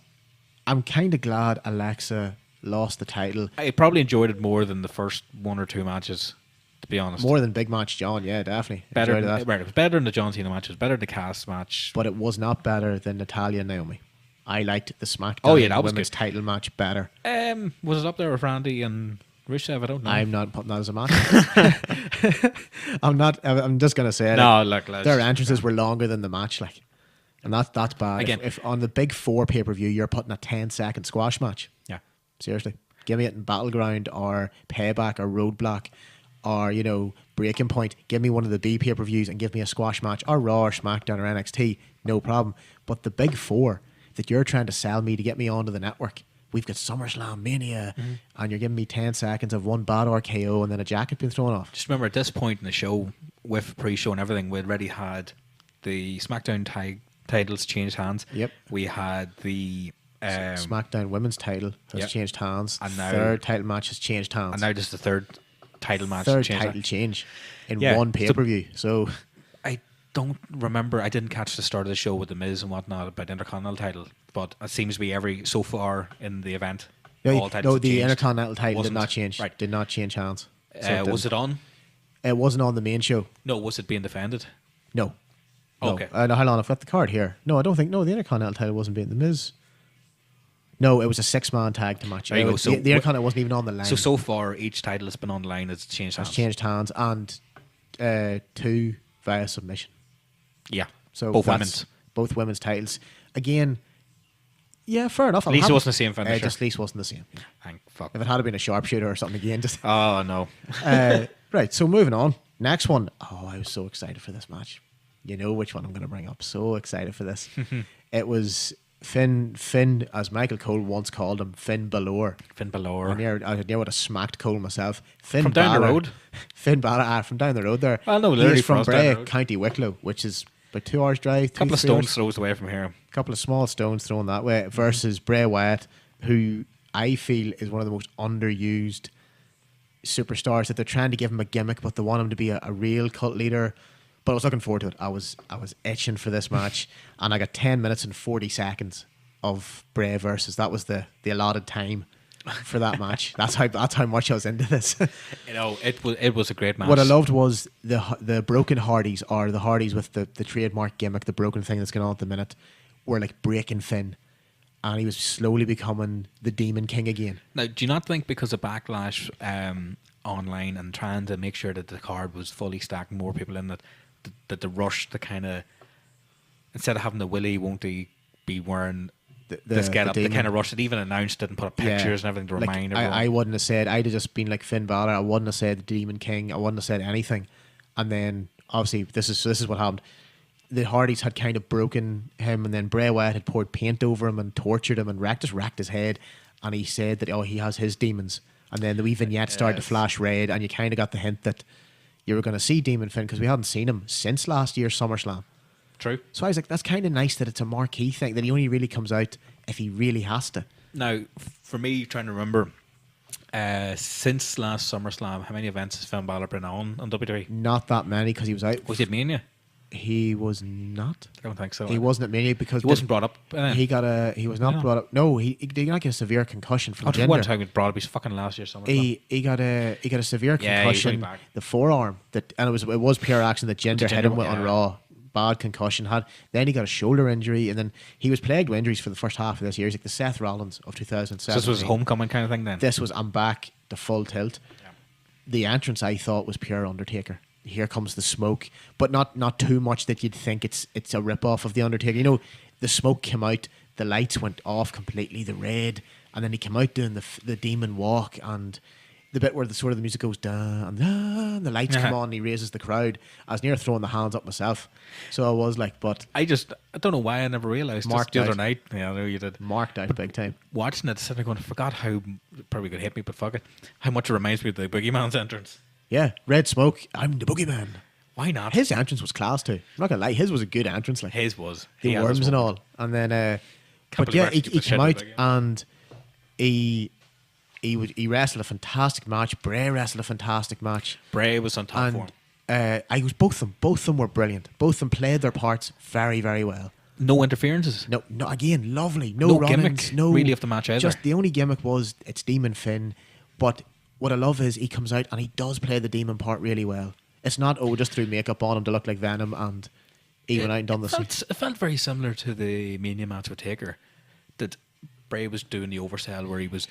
I'm kind of glad Alexa lost the title. I probably enjoyed it more than the first one or two matches, to be honest. More than Big Match John, yeah, definitely. Better. It was better than the John Cena match. It was better than the Cass match, but it was not better than Natalya and Naomi. I liked the SmackDown that was women's good. title match better. Was it up there with Randy and Rusev? I don't know. I'm not putting that as a match. I'm just gonna say no. Look, their entrances were longer than the match, like, and that's bad. Again, if on the big 4 pay-per-view you're putting a 10-second squash match, seriously, give me it in Battleground or Payback or Roadblock or Breaking Point. Give me one of the B pay-per-views and give me a squash match or Raw or SmackDown or NXT, no problem. But the big 4 that you're trying to sell me to get me onto the network. We've got SummerSlam Mania, and you're giving me 10 seconds of one bad RKO and then a jacket being thrown off. Just remember, at this point in the show, with pre-show and everything, we already had the SmackDown titles changed hands. Yep. We had the SmackDown Women's title has changed hands. And now, third title match has changed hands. And now just the third title match. Third title change in one pay-per-view. So I don't remember. I didn't catch the start of the show with the Miz and whatnot about the Intercontinental title, but it seems to be so far in the event. All titles the changed. Intercontinental title did not change. Right. Did not change hands. So was it on? It wasn't on the main show. No, was it being defended? No. Okay. No, hold on, I've got the card here. No, I don't think. No, the Intercontinental title wasn't being the Miz. No, it was a 6-man tag team match. There you go. So the Intercontinental wasn't even on the line. So far, each title that's been on the line has changed hands. Has changed hands and 2 via submission. Yeah. So both women's titles. Again, yeah, fair enough. At least it wasn't the same finisher. Just at least wasn't the same. Thank fuck. If it had been a sharpshooter or something again, just oh no. Right. So moving on. Next one. Oh, I was so excited for this match. You know which one I'm going to bring up. So excited for this. It was Finn, as Michael Cole once called him, Finn Balor. Finn Balor. I near would have smacked Cole myself. Finn from down the road. Finn Balor from down the road there. Well, no, literally he's from Bray, road. County Wicklow, which is about 2 hours drive. A couple of stones throws away from here. A couple of small stones thrown that way versus Bray Wyatt, who I feel is one of the most underused superstars, that they're trying to give him a gimmick, but they want him to be a real cult leader. But I was looking forward to it. I was itching for this match, and I got 10 minutes and 40 seconds of Bray versus. That was the allotted time for that match. That's how much I was into this. It was a great match. What I loved was the broken Hardys, or the Hardys with the trademark gimmick, the broken thing that's going on at the minute, were like breaking Finn, and he was slowly becoming the Demon King again. Now, do you not think because of backlash online and trying to make sure that the card was fully stacked, more people in it, that the rush to kind of, instead of having the Willie, won't he be wearing this get up, they kind of rushed it, even announced it and put up pictures and everything to remind everyone. I wouldn't have said, I'd have just been like Finn Balor, I wouldn't have said the Demon King, I wouldn't have said anything. And then obviously this is what happened. The Hardys had kind of broken him, and then Bray Wyatt had poured paint over him and tortured him and racked his head, and he said that he has his demons. And then the wee vignette started to flash red, and you kind of got the hint that you were going to see Demon Finn, because we hadn't seen him since last year's SummerSlam. True. So I was like, that's kind of nice that it's a marquee thing, that he only really comes out if he really has to. Now, for me, trying to remember, since last SummerSlam, how many events has Finn Balor been on WWE? Not that many, because he was out. Was he at Mania? He was not. I don't think so. He wasn't at Mania because he wasn't brought up. He was not brought up. No, he did not get a severe concussion from gender. One time he brought up. He's fucking last year SummerSlam. He got a severe concussion. The forearm and it was pure action that Jinder hit him with on Raw. Bad concussion had. Then he got a shoulder injury, and then he was plagued with injuries for the first half of this year. He's like the Seth Rollins of 2007. So this was homecoming kind of thing then. This was I'm back to full tilt. Yeah. The entrance I thought was pure Undertaker. Here comes the smoke, but not too much that you'd think it's a rip off of the Undertaker. You know, the smoke came out, the lights went off completely, the red, and then he came out doing the demon walk, and the bit where the music goes down and the lights come on and he raises the crowd. I was near throwing the hands up myself, so I was like, but I don't know why I never realised marked the out. other night. Yeah, I know you did. Marked out big time. Watching it, sitting there going, I forgot how, probably gonna hit me, but fuck it, how much it reminds me of the Boogeyman's entrance. Yeah, red smoke. I'm the boogeyman. Why not? His entrance was class too. I'm not gonna lie, his was a good entrance. Like his was the worms and all, and then but yeah, he came out and he wrestled a fantastic match. Bray wrestled a fantastic match. Bray was on top form. Both of them were brilliant. Both of them played their parts very, very well. No interferences. No. Again, lovely. No run-ins. Gimmick. No, really of the match either. Just the only gimmick was it's Demon Finn, but what I love is he comes out and he does play the demon part really well. It's not, just threw makeup on him to look like Venom and he went out and done the scene. It felt very similar to the Mania match with Taker, that Bray was doing the oversell where he was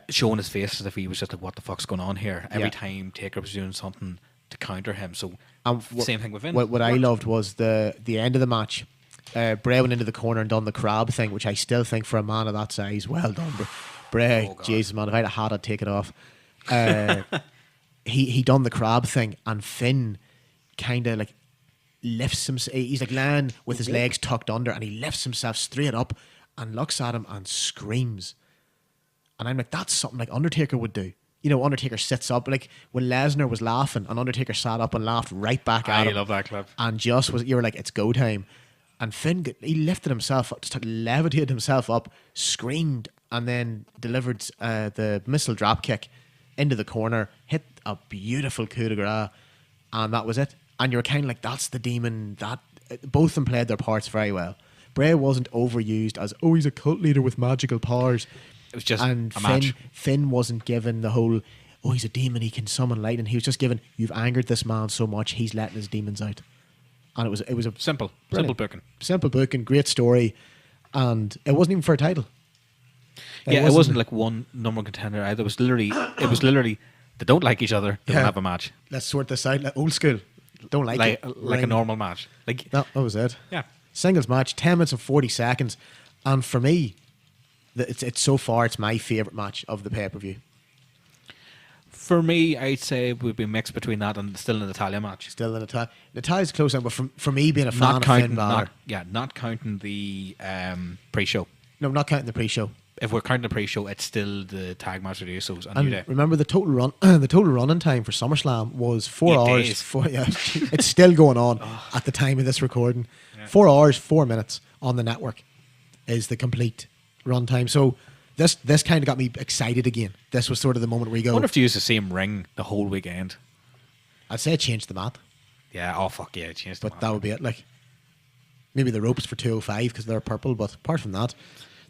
showing his face as if he was just like, what the fuck's going on here? Every time Taker was doing something to counter him. So same thing with Vince. What I loved was the end of the match. Bray went into the corner and done the crab thing, which I still think for a man of that size, well done, Bray. Jesus, man, if I had a hat, I'd take it off. He done the crab thing, and Finn kind of like lifts himself. He's like lying with his legs tucked under, and he lifts himself straight up and looks at him and screams. And I'm like, that's something like Undertaker would do. You know, Undertaker sits up, like when Lesnar was laughing, and Undertaker sat up and laughed right back at him. I love that clip. And you were like, it's go time. And Finn, he lifted himself up, just levitated himself up, screamed, and then delivered the missile drop kick into the corner, hit a beautiful coup de grace, and that was it. And you were kind of like, that's the demon. That both of them played their parts very well. Bray wasn't overused as, he's a cult leader with magical powers. It was just and a match. Finn wasn't given the whole, he's a demon, he can summon lightning. He was just given, you've angered this man so much, he's letting his demons out. And it was a simple booking. Simple booking, great story, and it wasn't even for a title. It wasn't like one number contender either. It was literally they don't like each other, they don't have a match. Let's sort this out, like old school. Don't like it. Like a normal match. Like that was it. Yeah. Singles match, 10 minutes and 40 seconds. And for me, it's so far, it's my favourite match of the pay-per-view. For me, I'd say it would be mixed between that and still an Natalia match. Still an Natalia. Natalia's close down, but for me being a fan of Finn Balor. Not counting the pre-show. No, not counting the pre-show. If we're counting the pre-show, it's still the tag match with the Usos and New Day. Remember the total running time for SummerSlam was 4 hours. It's still going on at the time of this recording. Yeah. 4 hours, 4 minutes on the network is the complete run time. So this kind of got me excited again. This was sort of the moment where you go, I wonder if you used the same ring the whole weekend. I'd say change the mat. Yeah, oh fuck yeah, changed the But that would be it. Like maybe the ropes for 205 because they're purple. But apart from that,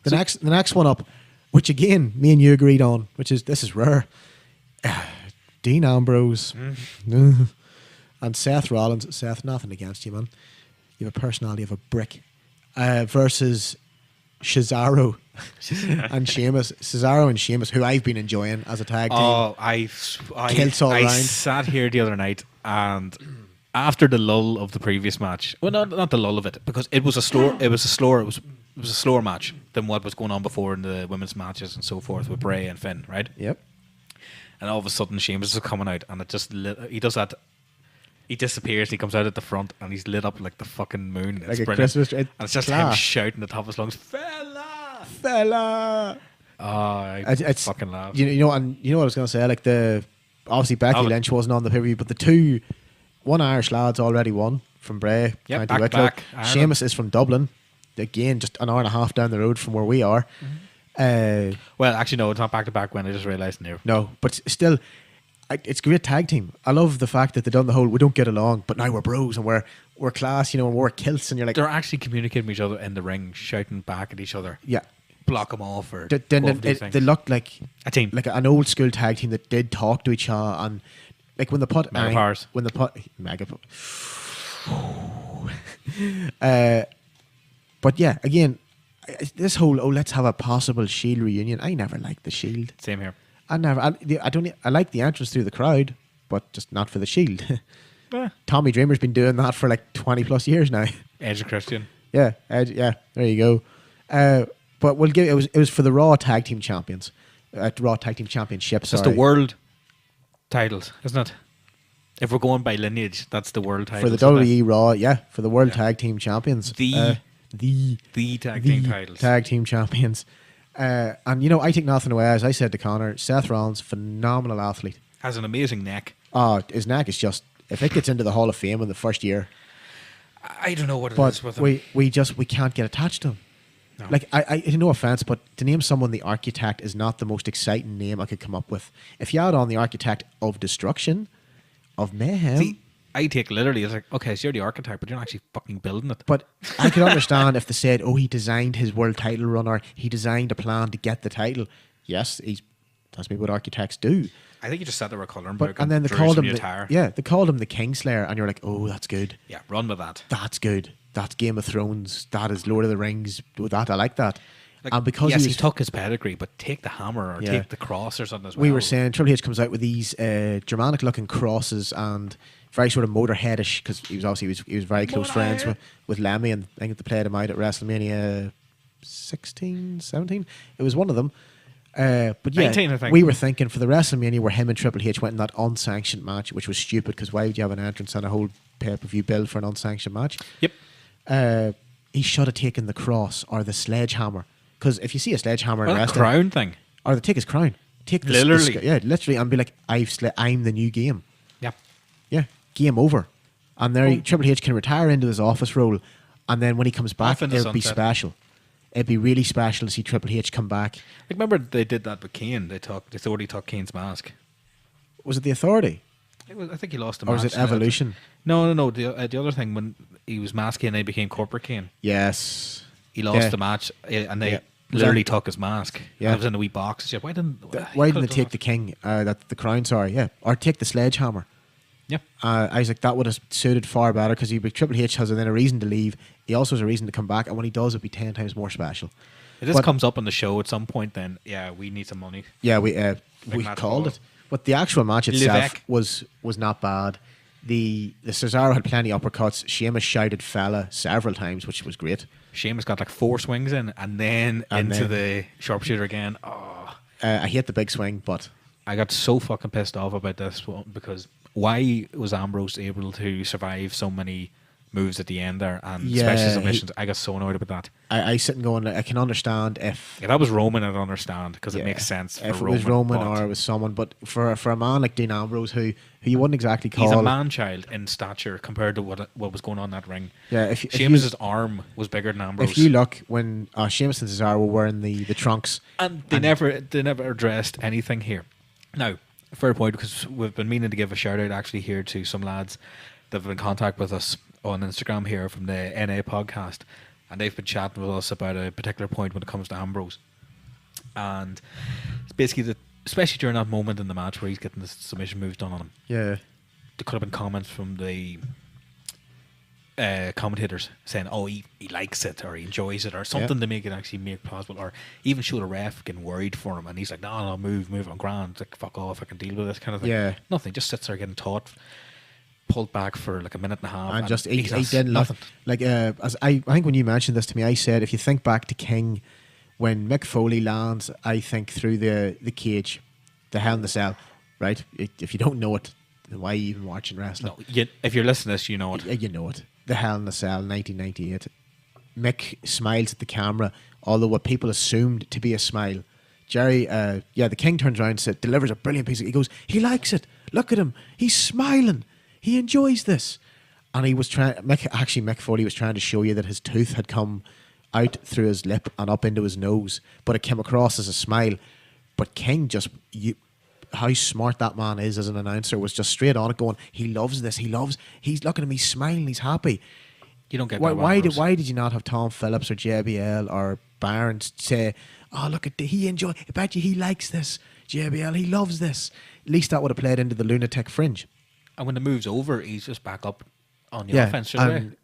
the next one up, which again me and you agreed on, which is this is rare. Dean Ambrose and Seth Rollins. Seth, nothing against you, man. You have a personality of a brick. Versus Cesaro and Sheamus. Cesaro and Sheamus, who I've been enjoying as a tag team. Oh, I sat here the other night and after the lull of the previous match, well, not the lull of it, because it was a slower match than what was going on before in the women's matches and so forth with Bray and Finn, right? Yep. And all of a sudden, Sheamus is coming out, and it just he does that. He disappears. He comes out at the front, and he's lit up like the fucking moon. It's like a brilliant. Christmas tree. And it's just him shouting at the top of his lungs, "Fella, fella!" Oh, I fucking laugh. You know what I was going to say. Like obviously Becky Lynch wasn't on the pay-per-view, but the one Irish lad's already won from Bray. Yep, County back to back. Sheamus is from Dublin. Again, just an hour and a half down the road from where we are. Well, actually, no, it's not back to back. When I just realised now. No, but still, it's a great tag team. I love the fact that they've done the whole we don't get along, but now we're bros and we're class, and we're kilts, and you're like they're actually communicating with each other in the ring, shouting back at each other. Yeah, block them off or they looked like a team, like an old school tag team that did talk to each other, and like when the put Mega Powers. But yeah, again, this whole let's have a possible Shield reunion. I never liked the Shield. Same here. I like the entrance through the crowd, but just not for the Shield. Tommy Dreamer's been doing that for like 20 plus years now. Edge of Christian. Yeah, Edge. Yeah, there you go. But we'll give it was for the Raw Tag Team Champions, Raw Tag Team Championship. That's the world titles, isn't it? If we're going by lineage, that's the world title for the WWE Raw. Yeah, for the World Tag Team Champions. The tag team titles. Tag team champions. And I take nothing away. As I said to Conor, Seth Rollins, phenomenal athlete. Has an amazing neck. Oh, his neck is just, if it gets into the Hall of Fame in the first year. I don't know what it is with him. We can't get attached to him. No. Like, I no offense, but to name someone the Architect is not the most exciting name I could come up with. If you add on the Architect of Destruction, of Mayhem. See, I take literally, it's like, okay, so you're the architect, but you're not actually fucking building it. But I could understand if they said, he designed his world title run, or he designed a plan to get the title. Yes, that's maybe what architects do. I think you just sat there with a colouring book and then they called him they called him the Kingslayer, and you're like, oh, that's good. Yeah, run with that. That's good. That's Game of Thrones. That is Lord of the Rings. I like that. Like, and because he took his pedigree, but take the hammer or take the cross or something as well. We were saying Triple H comes out with these Germanic looking crosses and very sort of Motorheadish, because he was very close friends with Lemmy, and I think they played him out at WrestleMania 16, 17. It was one of them. But yeah, 19, I think. We were thinking for the WrestleMania where him and Triple H went in that unsanctioned match, which was stupid, because why would you have an entrance and a whole pay-per-view build for an unsanctioned match? Yep. He should have taken the cross or the sledgehammer, because if you see a sledgehammer in wrestling, crown thing, or they take his crown, take the literally, literally, and be like, I'm the new game. Yeah, game over. And there, Triple H can retire into his office role, and then when he comes back, it'll be special. It'd be really special to see Triple H come back. Like, remember they did that with Kane. The Authority took Kane's mask. Was it the Authority? I think he lost the mask. Or was it Evolution? No. The other thing, when he was mask Kane, they became Corporate Kane. Yes. He lost the match, and they literally took his mask. Yeah. It was in a wee box. Why didn't they take the king? The crown, sorry. Yeah. Or take the sledgehammer. Yeah. I was like, that would have suited far better, because Triple H has then a reason to leave. He also has a reason to come back, and when he does, it'll be 10 times more special. If this comes up on the show at some point, then we need some money. Yeah, we called it. But the actual match itself was not bad. The Cesaro had plenty of uppercuts. Sheamus shouted fella several times, which was great. Sheamus got like 4 swings in, and then into the sharpshooter again. Oh. I hate the big swing, but I got so fucking pissed off about this one, because why was Ambrose able to survive so many moves at the end there and special submissions? I got so annoyed about that. I sit and going, I can understand if that was Roman, I'd understand, because it makes sense. If it was Roman or it was someone, but for a man like Dean Ambrose, who you wouldn't exactly call, he's a man child in stature compared to what was going on in that ring. Yeah, Sheamus's arm was bigger than Ambrose. If you look, when Sheamus and Cesaro were wearing the trunks, and they never addressed anything here. Now, fair point, because we've been meaning to give a shout out actually here to some lads they've been in contact with us on Instagram here from the NA podcast, and they've been chatting with us about a particular point when it comes to Ambrose. And it's basically especially during that moment in the match where he's getting the submission moves done on him. Yeah. There could have been comments from the commentators saying, "Oh, he likes it, or he enjoys it, or something to make it actually make plausible," or even show the ref getting worried for him, and he's like, "No, move, I'm grand. It's like, fuck off, I can deal with this," kind of thing. Yeah. Nothing. Just sits there getting taught, pulled back for like a minute and a half, And just he does did nothing. Like as I think when you mentioned this to me, I said if you think back to King, when Mick Foley lands, I think through the cage, the Hell in the Cell, right? If you don't know it, then why are you even watching wrestling? No, if you're listening to this, you know it. You know it. The Hell in the Cell, 1998. Mick smiles at the camera, although what people assumed to be a smile. Jerry, the King turns around and said, delivers a brilliant piece. He goes, he likes it. Look at him. He's smiling. He enjoys this. And he was trying. Mick Foley was trying to show you that his tooth had come out through his lip and up into his nose, but it came across as a smile. But King how smart that man is as an announcer was just straight on it going, he loves this, he's looking at me smiling, he's happy. You don't get why did you not have Tom Phillips or JBL or Barnes say, oh look at I bet you he likes this, JBL, he loves this. At least that would have played into the lunatic fringe. And when the move's over, he's just back up on the offense. And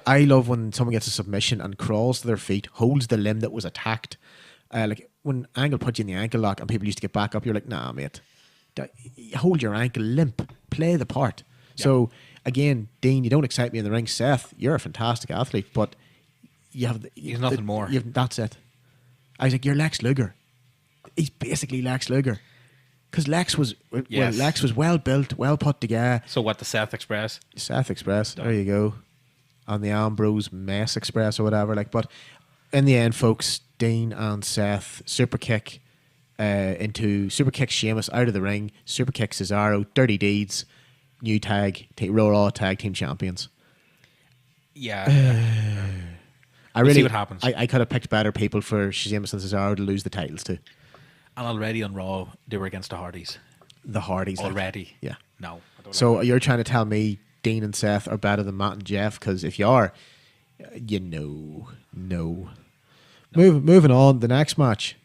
I love when someone gets a submission and crawls to their feet, holds the limb that was attacked. Like when Angle put you in the ankle lock and people used to get back up, you're like, nah, mate. Hold your ankle limp. Play the part. Yeah. So, again, Dean, you don't excite me in the ring. Seth, you're a fantastic athlete, but you have... He's nothing more. That's it. I was like, you're Lex Luger. He's basically Lex Luger. Because Lex was well built, well put together. So what, the Seth Express? Seth Express, there you go. On the Ambrose Mess Express or whatever. But in the end, folks, Dean and Seth super kick Sheamus out of the ring, super kick Cesaro, Dirty Deeds, new Raw Tag Team Champions. Yeah. We'll see what happens. I could have picked better people for Sheamus and Cesaro to lose the titles to. And already on Raw, they were against the Hardys. The Hardys. Already? Yeah. No. So you're trying to tell me Dean and Seth are better than Matt and Jeff? Because if you are, no. Moving on, the next match.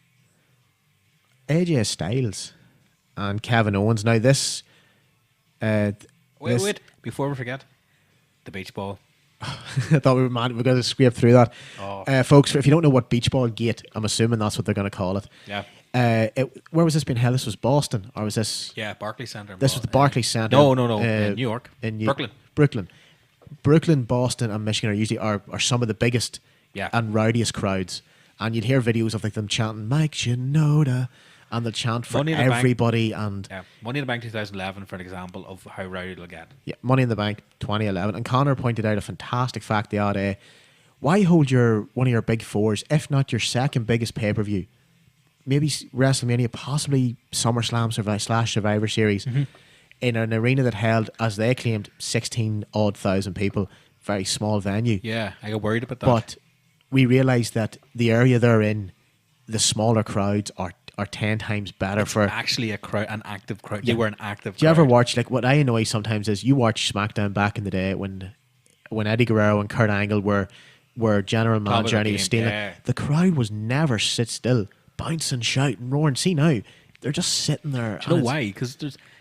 AJ Styles and Kevin Owens. Now this... Wait. Before we forget, the beach ball. I thought we were going to scrape through that. Oh. Folks, if you don't know what beach ball gate, I'm assuming that's what they're going to call it. Yeah. Where was this being held? This was Boston, or was this? Yeah, Barclays Center. This was the Barclays Center. No. In New York. Brooklyn, Boston, and Michigan are some of the biggest and rowdiest crowds. And you'd hear videos of like them chanting Mike Shinoda, and they'll chant for everybody. And Money in the Bank 2011 for an example of how rowdy it'll get. Yeah, Money in the Bank 2011. And Conor pointed out a fantastic fact the other day. Why hold one of your big fours, if not your second biggest pay-per-view? Maybe WrestleMania, possibly SummerSlam / Survivor Series, in an arena that held, as they claimed, 16,000 people. Very small venue. Yeah, I got worried about that. But we realised that the area they're in, the smaller crowds are 10 times better it's for... actually an active crowd. Yeah. They were an active crowd. Do you ever watch, like, what I annoy sometimes is you watch SmackDown back in the day when Eddie Guerrero and Kurt Angle were general manager and he was stealing. Yeah. The crowd was never sit still. Bouncing, shouting, roaring. See now, they're just sitting there. Do you know why? Because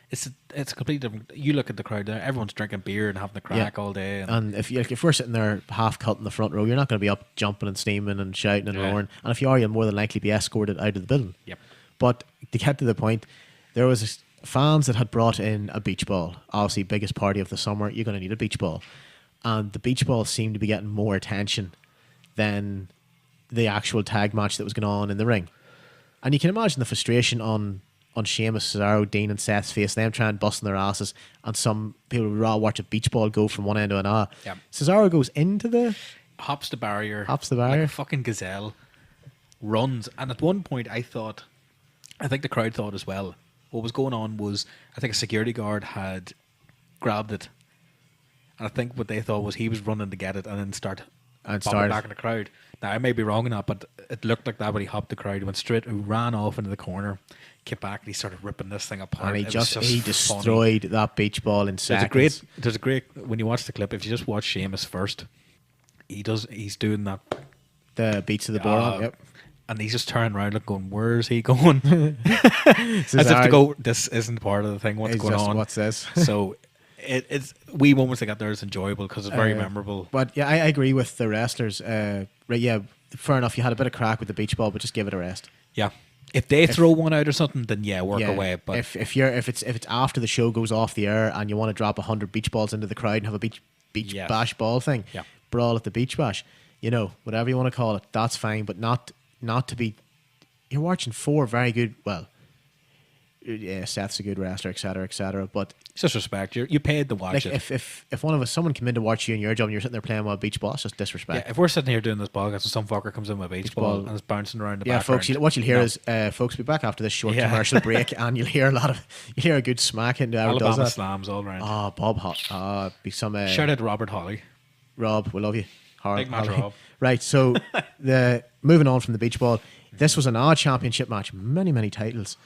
it's a completely different. You look at the crowd there; everyone's drinking beer and having a crack all day. And if we're sitting there half cut in the front row, you're not going to be up jumping and steaming and shouting and roaring. And if you are, you'll more than likely be escorted out of the building. Yep. But to get to the point, there was fans that had brought in a beach ball. Obviously, biggest party of the summer. You're going to need a beach ball, and the beach ball seemed to be getting more attention than the actual tag match that was going on in the ring. And you can imagine the frustration on Sheamus, Cesaro, Dean and Seth's face, them trying busting their asses, and some people would rather watch a beach ball go from one end to another. Yep. Cesaro goes into the... Hops the barrier. Like a fucking gazelle. Runs. And at one point I think the crowd thought as well, what was going on was, I think a security guard had grabbed it. And I think what they thought was he was running to get it and then start And bobbing started back in the crowd. Now, I may be wrong on that, but it looked like that when he hopped the crowd. He went straight, he ran off into the corner, came back, and he started ripping this thing apart. and he It was he destroyed that beach ball in seconds. There's a great, when you watch the clip, if you just watch Sheamus first, he's doing that. The beats of the ball. Yep. And he's just turning around like going, where's he going? As if to go, this isn't part of the thing, what's going on? What's this? So it's wee moments like that there is enjoyable because it's very memorable. But yeah, I agree with the wrestlers. Right, yeah, fair enough. You had a bit of crack with the beach ball, but just give it a rest. Yeah. If they throw one out or something, then work away. But if it's after the show goes off the air and you want to drop 100 beach balls into the crowd and have a beach bash ball thing, brawl at the beach bash, whatever you want to call it, that's fine. But not to be. You're watching four very good. Well, yeah, Seth's a good wrestler, etc. But it's just respect. You paid to watch like it. If someone came in to watch you in your job and you're sitting there playing with a beach ball, it's just disrespect. Yeah, if we're sitting here doing this podcast and some fucker comes in with a beach ball and is bouncing around the background. Folks, what you'll hear is folks, be back after this short commercial break, and you'll hear a good smack into whoever does that. Slams all around. Oh, Bob Hot. Be some. Shout out to Robert Holly. Rob, we love you. Big match, Rob. Right, so moving on from the beach ball, this was an odd championship match. Many titles.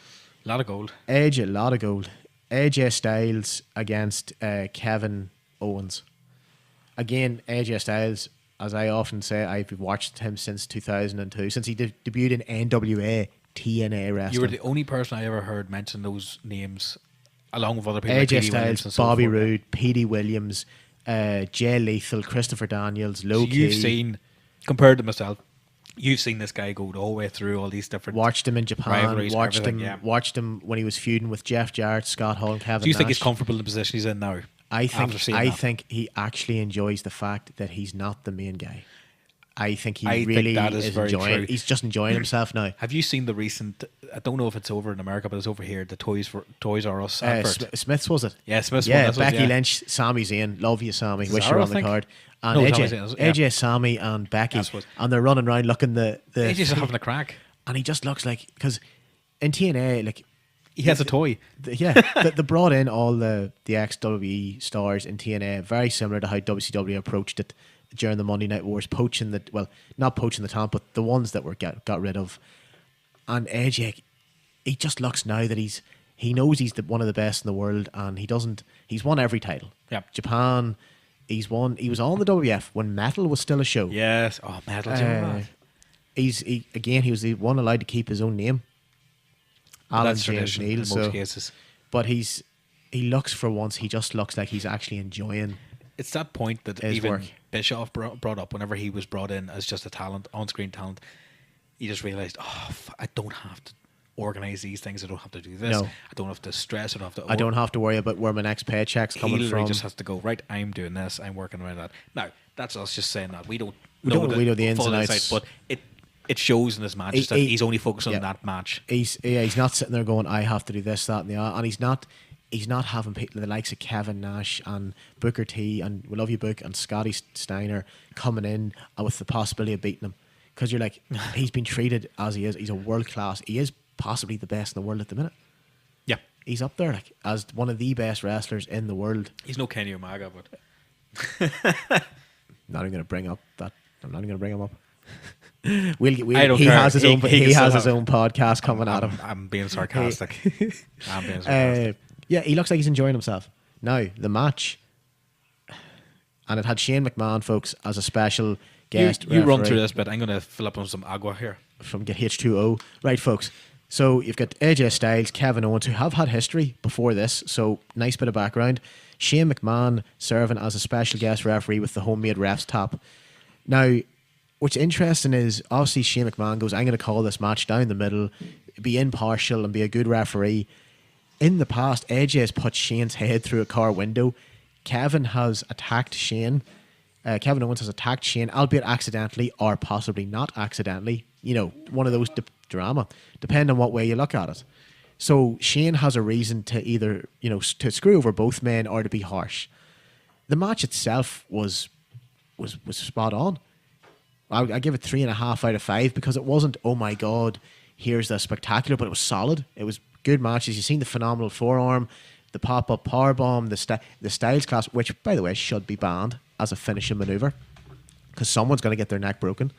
A lot of gold. A lot of gold. AJ Styles against Kevin Owens. Again, AJ Styles, as I often say, I've watched him since 2002, since he debuted in NWA TNA wrestling. You were the only person I ever heard mention those names, along with other people. AJ like Styles, and so Bobby forth. Roode, Petey Williams, Jay Lethal, Christopher Daniels, Low So Key. you've seen, compared to myself, you've seen this guy go all the way through all these different. Watched him in Japan. rivalries and everything, Watched him when he was feuding with Jeff Jarrett, Scott Hall, and Kevin Do you think Nash. he's comfortable in the position he's in now? I think he actually enjoys the fact that he's not the main guy. I think he really that is is very enjoying. true. He's just enjoying himself now. Have you seen the recent? I don't know if it's over in America, but it's over here. The Toys R Us advert. Smith's, was it? Yeah, Smith's. Yeah, one, Becky Lynch, Sami Zayn. Love you, Sammy. Wish you Zara, were on I the think? card. And No, AJ, Sammy, and Becky, That's what- and they're running around looking the. He's just having a crack. And he just looks like, because in TNA, like He has a toy. They brought in all the ex-WWE stars in TNA, very similar to how WCW approached it during the Monday Night Wars, not poaching the talent, but the ones that were got rid of. And AJ, he just looks now that he knows he's one of the best in the world, and he's won every title. Yeah. Japan, he was on the WF when Metal was still a show. Yes. Oh, Metal. Do you remember that? He was the one allowed to keep his own name. Alan That's James tradition Neal, in most cases. but he looks, for once, he just looks like he's actually enjoying. It's that point that his even work. Bischoff brought up whenever he was brought in as just a talent, on-screen talent. He just realized, I don't have to organize these things. I don't have to do this. No. I don't have to stress. I don't have to worry about where my next paycheck's He coming literally from. just has to go, right, I'm doing this. I'm working around that. Now, that's us just saying that. We don't We know know the ins full and outs. insight, but it shows in his matches that he's only focused on that match. He's not sitting there going, I have to do this, that, and the other. And he's not having people the likes of Kevin Nash and Booker T and We Love You Book and Scotty Steiner coming in with the possibility of beating him. Because you're like, he's been treated as he is. He's a world class. He is possibly the best in the world at the minute. Yeah. He's up there like as one of the best wrestlers in the world. He's no Kenny Omega, but Not even going to bring up that. I'm not even going to bring him up. I don't he care. has his own. He He can has still his have- own podcast coming at him. I'm being sarcastic. I'm being sarcastic. Yeah, he looks like he's enjoying himself. Now, the match, and it had Shane McMahon, folks, as a special guest. You run referee through this bit. I'm going to fill up on some agua here. from Get H2O. Right, folks. So you've got AJ Styles, Kevin Owens, who have had history before this, so nice bit of background. Shane McMahon serving as a special guest referee with the homemade ref's top. Now, what's interesting is, obviously Shane McMahon goes, I'm going to call this match down the middle, be impartial and be a good referee. In the past, AJ has put Shane's head through a car window. Kevin has attacked Shane. Kevin Owens has attacked Shane, albeit accidentally or possibly not accidentally. You know, one of those drama, depending on what way you look at it. So Shane has a reason to either, to screw over both men or to be harsh. The match itself was spot on. I give it 3.5 out of 5 because it wasn't, oh my God, here's the spectacular, but it was solid. It was good matches. You've seen the phenomenal forearm, the pop-up powerbomb, the Styles class, which, by the way, should be banned as a finishing maneuver. because someone's going to get their neck broken.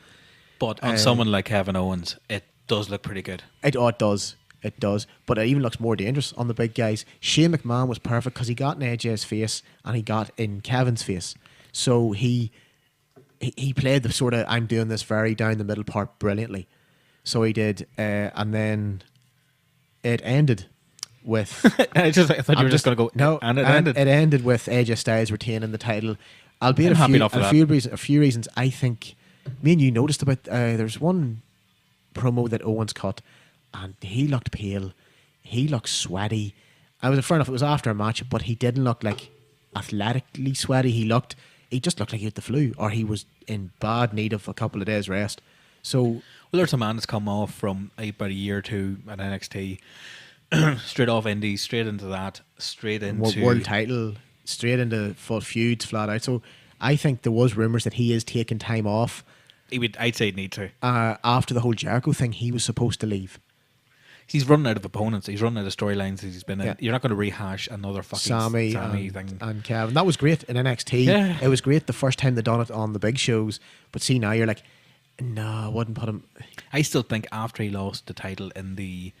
But on someone like Kevin Owens, it does look pretty good. It does. It does. But it even looks more dangerous on the big guys. Shane McMahon was perfect because he got in AJ's face and he got in Kevin's face. So he played the sort of I'm doing this very down the middle part brilliantly. So he did. And then it ended with... I thought you were just going to go... No, and it ended. It ended with AJ Styles retaining the title. Albeit a few reasons. I think... Me and you noticed about... there's one promo that Owens cut and he looked pale. He looked sweaty. I was fair enough, it was after a match, but he didn't look like athletically sweaty. He just looked like he had the flu, or he was in bad need of a couple of days rest. So, well, there's a man that's come off from about a year or two at NXT, straight off Indies, straight into that, straight into world title, straight into full feuds, flat out. So, I think there was rumours that he is taking time off. I'd say he'd need to. After the whole Jericho thing, he was supposed to leave. He's running out of opponents. He's running out of storylines. He's been. Yeah. You're not going to rehash another fucking Sammy thing. And Kevin. That was great in NXT. Yeah. It was great the first time they done it on the big shows. But see now you're like, no, I wouldn't put him. I still think after he lost the title in the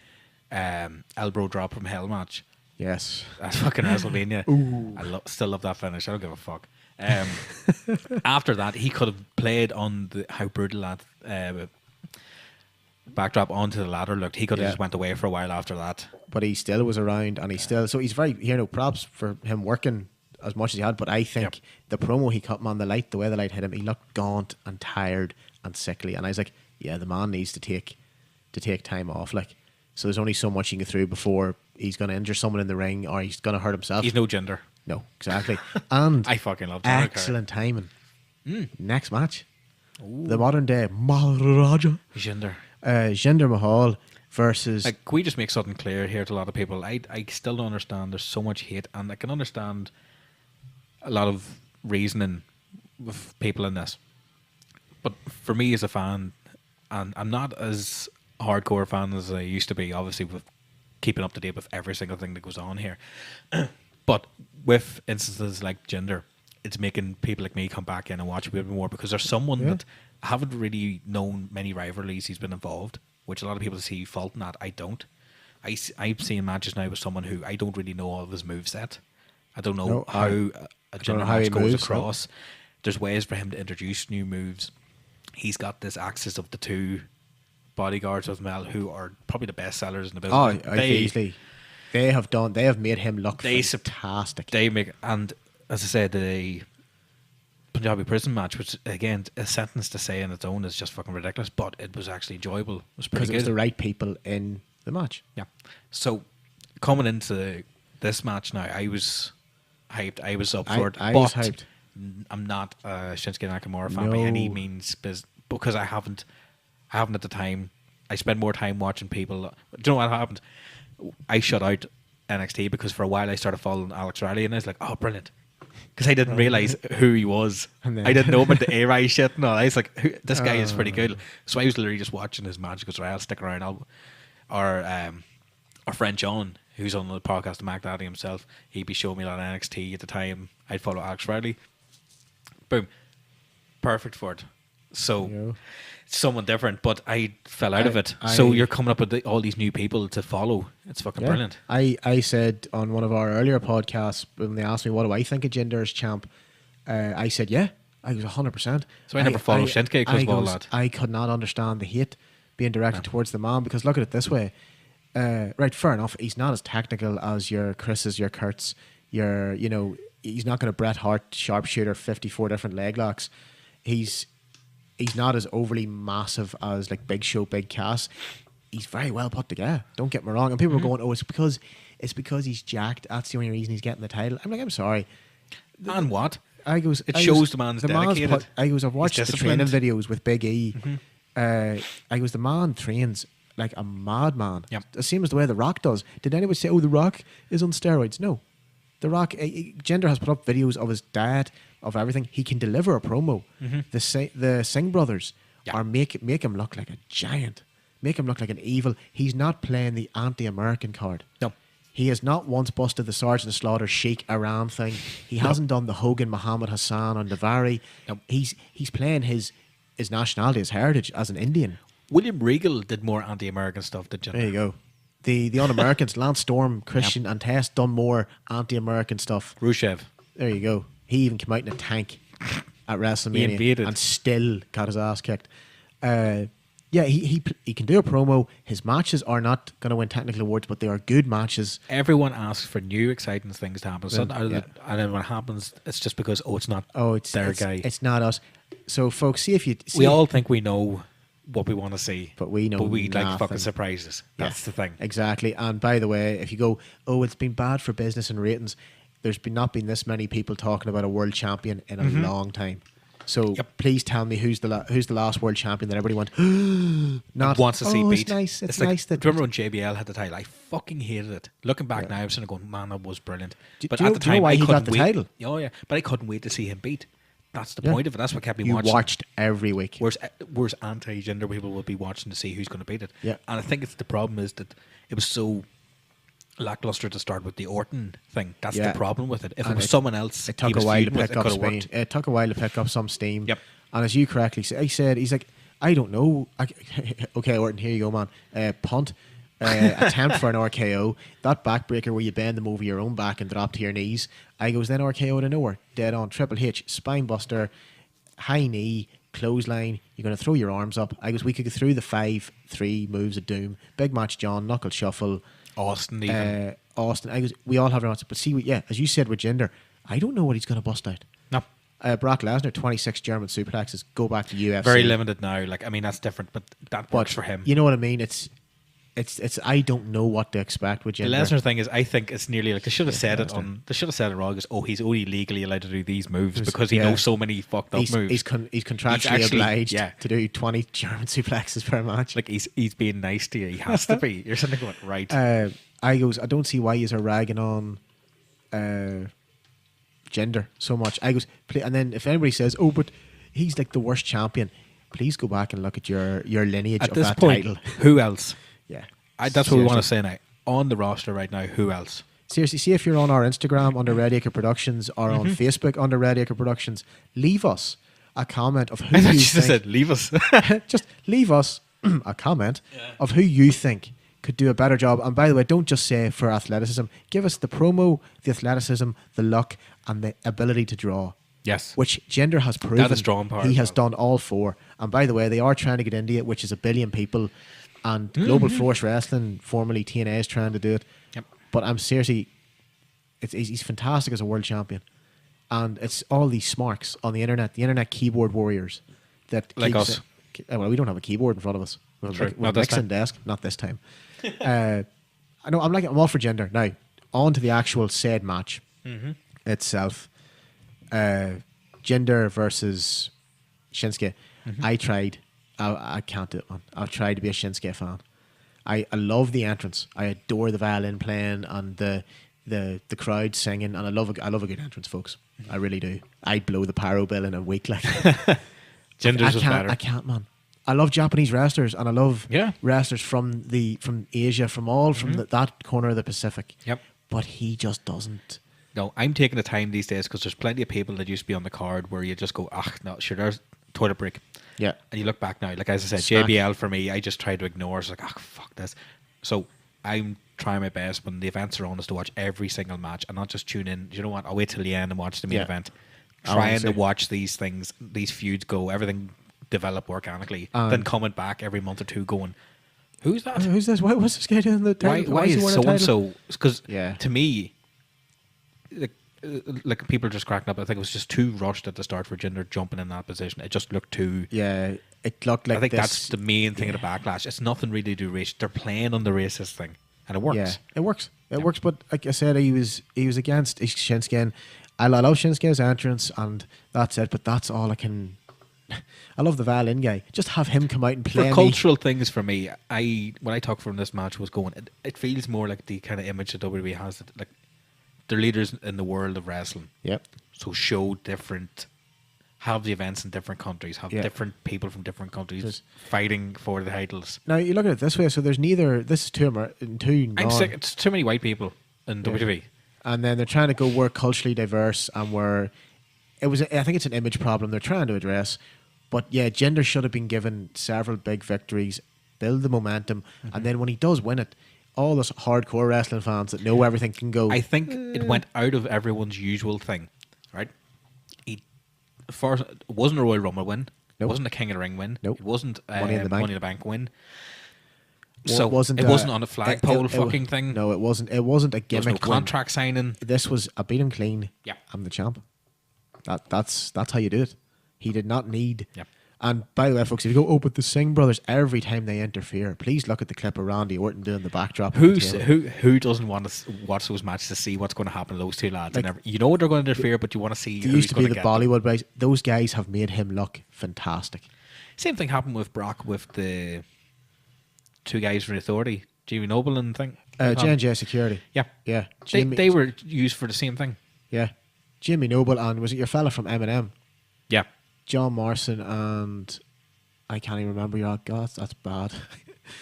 elbow drop from Hell match. Yes. That's fucking WrestleMania. Ooh. I still love that finish. I don't give a fuck. After that, he could have played on how brutal that backdrop onto the ladder looked. He could have just went away for a while after that. But he still was around, and so he's very, props for him working as much as he had. But I think the promo he cut, man, the way the light hit him, he looked gaunt and tired and sickly. And I was like, yeah, the man needs to take time off. Like, so there's only so much he can get through before he's going to injure someone in the ring or he's going to hurt himself. He's no Jinder. No, exactly. And I fucking love Jinder. Excellent timing. Next match. Ooh. The modern day Maharaja. Jinder Mahal versus... Like, can we just make something clear here to a lot of people? I still don't understand. There's so much hate, and I can understand a lot of reasoning with people in this. But for me as a fan, and I'm not as hardcore fan as I used to be, obviously, with keeping up to date with every single thing that goes on here. But with instances like Jinder, it's making people like me come back in and watch a bit more, because there's someone that I haven't really known many rivalries he's been involved, which a lot of people see fault in that. I don't. I've seen matches now with someone who I don't really know all of his moveset. I don't know how a Jinder match goes across. No. There's ways for him to introduce new moves. He's got this axis of the two bodyguards of Mel, who are probably the best sellers in the business. They have made him look fantastic. They make, and as I said, the Punjabi prison match, which again, a sentence to say in its own is just fucking ridiculous, but it was actually enjoyable. It was pretty good. Because it was the right people in the match. Yeah. So coming into this match now, I was hyped. I was up for it. I was hyped. I'm not a Shinsuke Nakamura fan by any means, because I haven't at the time. I spend more time watching people. Do you know what happened? I shut out NXT because for a while I started following Alex Riley, and I was like, oh, brilliant. Because I didn't realise who he was. I didn't know about the A-Rai shit. No, I was like, this guy is pretty good. So I was literally just watching his match because I'll stick around. Our friend John, who's on the podcast, Mac Daddy himself, he'd be showing me a lot of NXT at the time. I'd follow Alex Riley. Boom. Perfect for it. So someone different, but I fell out of it. So you're coming up with all these new people to follow. It's fucking brilliant. I said on one of our earlier podcasts, when they asked me what do I think of Jinder as champ, I said I was 100%. So I never followed Shinsuke because of all that. I could not understand the hate being directed towards the man, because look at it this way. Right, fair enough, he's not as technical as your Chris's, your Kurt's, he's not going to Bret Hart sharpshooter 54 different leg locks. He's not as overly massive as like Big Show, Big Cass. He's very well put together. Don't get me wrong. And people are going, "Oh, it's because he's jacked. That's the only reason he's getting the title." I'm like, I'm sorry. And what? It shows the man's dedicated. I've watched the training videos with Big E. The man trains like a madman. Yep. The same as the way The Rock does. Did anyone say, "Oh, The Rock is on steroids"? No. The Rock, Jinder has put up videos of his diet, of everything. He can deliver a promo. The Singh brothers are make him look like a giant, make him look like an evil. He's not playing the anti-American card. No, He has not once busted the Sergeant Slaughter Sheik Iran thing. He hasn't done the Hogan Muhammad Hassan on Davari. Nope. He's playing his nationality, his heritage as an Indian. William Regal did more anti-American stuff than Jinder. There you go. The un-Americans, Lance Storm, Christian and Test done more anti-American stuff. Rusev. There you go. He even came out in a tank at WrestleMania and still got his ass kicked. Yeah, he can do a promo. His matches are not going to win technical awards, but they are good matches. Everyone asks for new, exciting things to happen. And then when it happens, it's just because, it's not their guy. It's not us. So, folks, we all think we know what we want to see. But we know But we nothing. like fucking surprises. That's the thing. Exactly. And by the way, if you go, it's been bad for business and ratings, there's not been this many people talking about a world champion in a long time. So please tell me who's the last world champion that everybody wants wants to see beat. It's nice. It's like, nice that remember when JBL had the title? I fucking hated it. Looking back now, I'm sitting going, man, that was brilliant. But at the time, do you know why he got the title? Oh yeah, but I couldn't wait to see him beat. That's the point of it. That's what kept me watching. You watched every week. Whereas anti-gender people will be watching to see who's going to beat it. Yeah. And I think the problem is that it was so lackluster to start with the Orton thing. That's the problem with it. If it was someone else, it took a while to pick up steam. It took a while to pick up some steam. Yep. And as you correctly said, he's like, I don't know. Okay, Orton, here you go, man. Punt. Attempt for an RKO. That backbreaker where you bend them over your own back and drop to your knees. I goes, then RKO out of nowhere. Dead on. Triple H. Spine buster. High knee. Clothesline. You're going to throw your arms up. I goes, we could go through the 5-3 moves of doom. Big match John. Knuckle shuffle. Austin even. Austin. I goes, we all have our answer. But see, as you said with Jinder, I don't know what he's going to bust out. No. Brock Lesnar, 26 German suplexes. Go back to UFC. Very limited now. That's different, but that works for him. You know what I mean? It's. I don't know what to expect with Jinder. The Lesnar thing is, I think it's nearly like they should have said it on. They should have said it wrong. He's only legally allowed to do these moves because he knows so many fucked up moves. He's contractually obliged to do 20 German suplexes per match. Like he's being nice to you. He has to be. You're sitting there going, right. I don't see why you're ragging on Jinder so much. I goes, and then if anybody says, but he's like the worst champion, please go back and look at your lineage of that title. Who else? Yeah. That's what we want to say now. On the roster right now, who else? Seriously, see if you're on our Instagram under Redacre Productions or on Facebook under Redacre Productions, leave us a comment of who you think. Said leave us. Just leave us a comment of who you think could do a better job. And by the way, don't just say for athleticism. Give us the promo, the athleticism, the luck, and the ability to draw. Yes. Which Jinder has proven. That is drawing power. He has done all four. And by the way, they are trying to get into it, which is 1 billion people. And Global Force Wrestling, formerly TNA, is trying to do it. Yep. But I'm seriously, he's fantastic as a world champion. And it's all these smarks on the internet keyboard warriors. That like us. Well, we don't have a keyboard in front of us. We're Not a mixing desk. Not this time. I know, I'm all for Jinder. Now, on to the actual said match itself. Jinder versus Shinsuke. I tried. I can't do it, man. I've tried to be a Shinsuke fan. I love the entrance. I adore the violin playing and the crowd singing, and I love a good entrance, folks. I really do. I'd blow the pyro bill in a week. Like Jinder's was better. I can't, man. I love Japanese wrestlers, and I love wrestlers from Asia, from that corner of the Pacific. Yep. But he just doesn't. No, I'm taking the time these days because there's plenty of people that used to be on the card where you just go, no, sure, there's toilet break. Yeah. And you look back now, like as I said, JBL for me, I just tried to ignore. It's like, fuck this. So I'm trying my best when the events are on is to watch every single match and not just tune in. You know what? I'll wait till the end and watch the main event. Trying to watch these things, these feuds go, everything develop organically. Then coming back every month or two going, who's that? Who's this? What's this guy doing the title? Why is so and so? Because to me, like people are just cracking up. I think it was just too rushed at the start for Jinder jumping in that position. It just looked too. Yeah, it looked like. I think that's the main thing of the backlash. It's nothing really to do race. They're playing on the racist thing, and it works. Yeah, it works. It works. But like I said, he was against Shinsuke. And I love Shinsuke's entrance, and that's it. But that's all I can. I love the violin guy. Just have him come out and play. For cultural things for me, when I talk from this match was going, it feels more like the kind of image that WWE has. That, like they're leaders in the world of wrestling. Yep. So show different have the events in different countries, have Yeah. different people from different countries There's- fighting for the titles. Now you look at it this way. So there's neither. This is two I'm sick. It's too many white people in WWE. and then they're trying to go we're culturally diverse and we're. I think it's an image problem they're trying to address. But yeah, Jinder should have been given several big victories, build the momentum, and then when he does win it, all those hardcore wrestling fans that know everything can go. I think it went out of everyone's usual thing, right? It wasn't a Royal Rumble win. It Nope. wasn't a King of the Ring win. Nope. It wasn't Money in the Bank. Money in the Bank win. Well, So it wasn't on a flagpole fucking thing. No, it wasn't. It wasn't a There was gimmick no contract signing. This was I beat him clean. Yeah. I'm the champ. That's how you do it. He did not need. Yeah. And by the way, folks, if you go, but the Singh brothers, every time they interfere, please look at the clip of Randy Orton doing the backdrop. at the table. Who doesn't want to watch those matches to see what's going to happen to those two lads? Like, You know they're going to interfere, but you want to see They who's used to be going the to get them. Bollywood guys. Those guys have made him look fantastic. Same thing happened with Brock with the two guys from the Authority, Jimmy Noble and thing. J&J Security. Yeah, Yeah. they were used for the same thing. Yeah. Jimmy Noble and was it your fella from Eminem? Yeah, John Morrison and I can't even remember your God, that's bad.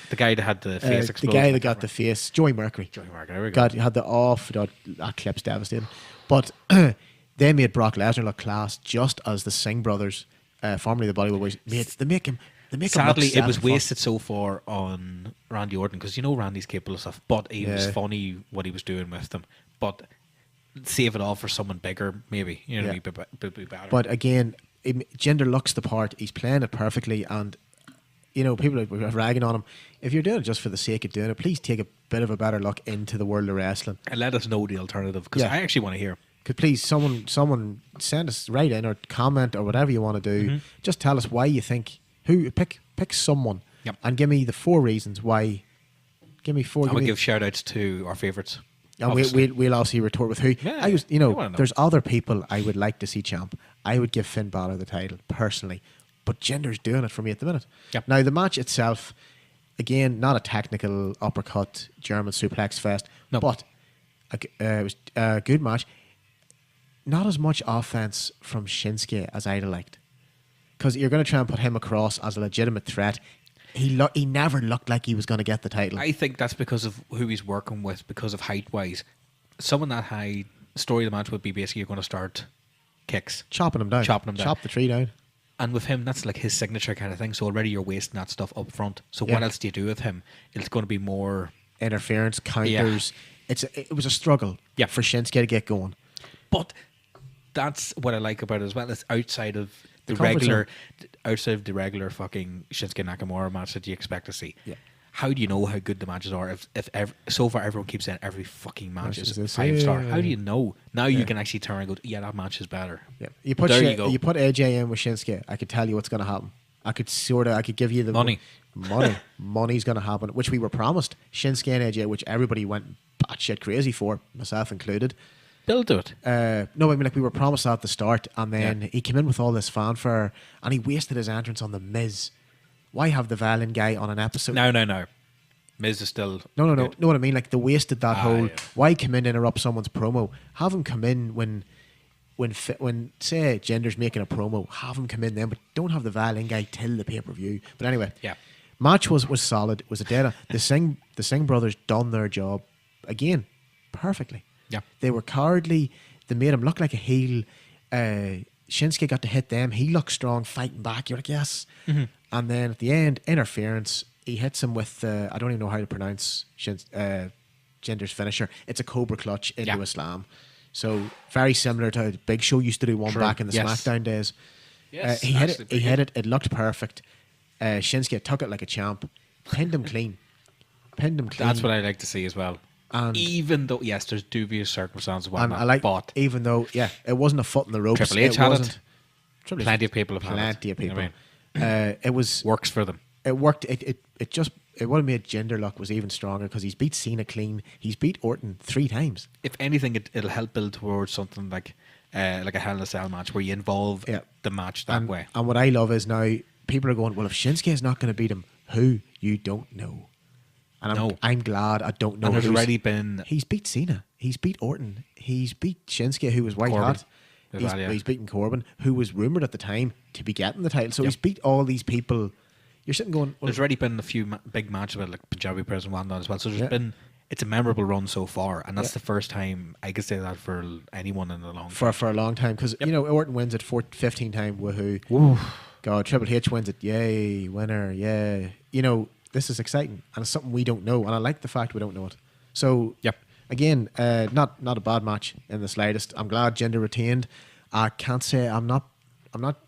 the guy that had the face The explosion. guy that got the face, Joey Mercury. Joey Mercury, there we go. God, had the off. That clip's devastating. But they made Brock Lesnar look class, just as the Singh brothers, formerly the Bollywood boys, they make him. Sadly, look it was set and wasted so far on Randy Orton because you know Randy's capable of stuff, but it was Yeah. funny what he was doing with them. But save it all for someone bigger, maybe. You know, Yeah. be better. But again, Jinder looks the part. He's playing it perfectly, and you know people are ragging on him. If you're doing it just for the sake of doing it, please take a bit of a better look into the world of wrestling. and let us know the alternative because Yeah. I actually want to hear. Could please someone send us right in or comment or whatever you want to do. Mm-hmm. Just tell us why you think pick someone Yep. and give me the 4 reasons why. Give me 4. I'm gonna give shout outs to our favourites. and obviously. we'll obviously retort with who. Yeah, I was, I wanna know. there's other people I would like to see champ. I would give Finn Balor the title personally, but Jinder's doing it for me at the minute. Yep. Now the match itself, again, not a technical uppercut German suplex fest, No. but it was a good match. Not as much offense from Shinsuke as I'd have liked, because you're going to try and put him across as a legitimate threat. He never looked like he was going to get the title. I think that's because of who he's working with, because of height wise. Someone that high, story of the match would be basically you're going to start kicks. Chopping him down. Chopping him down. Chop the tree down. And with him, that's like his signature kind of thing. So already you're wasting that stuff up front. So Yeah. what else do you do with him? It's going to be more. Interference, counters. It was a struggle Yeah. for Shinsuke to get going. But that's what I like about it as well. It's outside of the comfort regular fucking Shinsuke Nakamura match that you expect to see. Yeah. How do you know how good the matches are if so far everyone keeps saying every fucking match Matches is is 5-star? it. How do you know? Now you Yeah. can actually turn and go, yeah, that match is better. Yeah. You put There you go. you put AJ in with Shinsuke, I could tell you what's going to happen. I could give you the Money. Money's going to happen, which we were promised. Shinsuke and AJ, which everybody went batshit crazy for, myself included. Build to it. No, I mean, like, we were promised that at the start, and then Yeah. he came in with all this fanfare, and he wasted his entrance on the Miz. Why have the Valiant guy on an episode? No. Miz is still No. good. Know what I mean? Like, they wasted that whole. yeah. Why come in and interrupt someone's promo? Have him come in when say Jinder's making a promo. Have him come in then, but don't have the Valiant guy till the pay per view. But anyway, Yeah. match was solid. It was a dead. The Singh brothers done their job again perfectly. Yeah. They were cowardly. They made him look like a heel. Shinsuke got to hit them. He looked strong, fighting back. You're like, yes. Mm-hmm. And then at the end, interference. He hits him with, I don't even know how to pronounce Jinder's finisher. It's a Cobra Clutch into Yeah. a slam. So very similar to how Big Show used to do one True. back in the Yes. SmackDown days. Yes, he hit actually it. pretty He hit it. It looked perfect. Shinsuke took it like a champ. Pinned him clean. That's what I like to see as well. And- even though, yes, there's dubious circumstances And whatnot, I like, but even though, it wasn't a foot in the ropes. Triple H it had wasn't. it. Triple H- Plenty of people have had it. Plenty of You know people. what I mean? It was. Works for them. It worked. It would have made Jinder look was even stronger because he's beat Cena clean. He's beat Orton 3 times. If anything, it'll help build towards something like a Hell in a Cell match where you involve Yeah. the match that way. And what I love is now people are going, well, if Shinsuke is not going to beat him, who? You don't know. And No. I'm glad I don't know. And there's who's- already been He's beat Cena. He's beat Orton. He's beat Shinsuke, who was white Corbin. hot. He's beaten Corbin, who was rumoured at the time to be getting the title. So he's beat all these people. You're sitting going... Well, there's already been a few big matches with like Punjabi Prison Wanda as well. So there's been... It's a memorable run so far, and that's the first time I could say that for anyone in a long time. For a long time, because Orton wins it 15 time, woohoo. Ooh. God, Triple H wins it, yay, winner, yeah. This is exciting, and it's something we don't know, and I like the fact we don't know it. So, again, not a bad match in the slightest. I'm glad Jinder retained. I can't say I'm not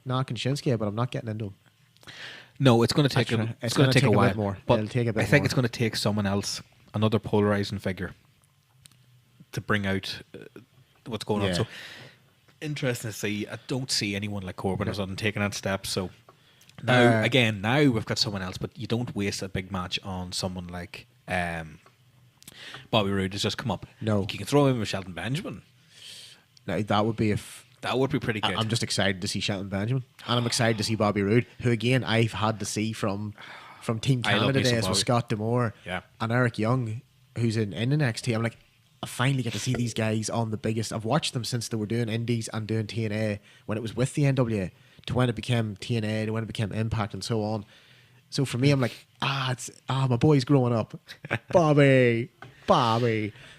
knocking Shinsuke, but I'm not getting into him. No, it's going to take it's going to take a while bit more. But It'll take a bit I think more. It's going to take someone else, another polarizing figure, to bring out what's going on. So interesting to see. I don't see anyone like Corbin or something taking that step. So now we've got someone else, but you don't waste a big match on someone like Bobby Roode has just come up. No, you can throw him with Shelton Benjamin. Now that would be that would be pretty good. I'm just excited to see Shelton Benjamin, and I'm excited to see Bobby Roode, who again I've had to see from Team Canada days with Scott D'Amore and Eric Young, who's in NXT. I'm like, I finally get to see these guys on the biggest. I've watched them since they were doing Indies and doing TNA when it was with the NWA, to when it became TNA, to when it became Impact, and so on. So for me, I'm like, my boy's growing up. Bobby.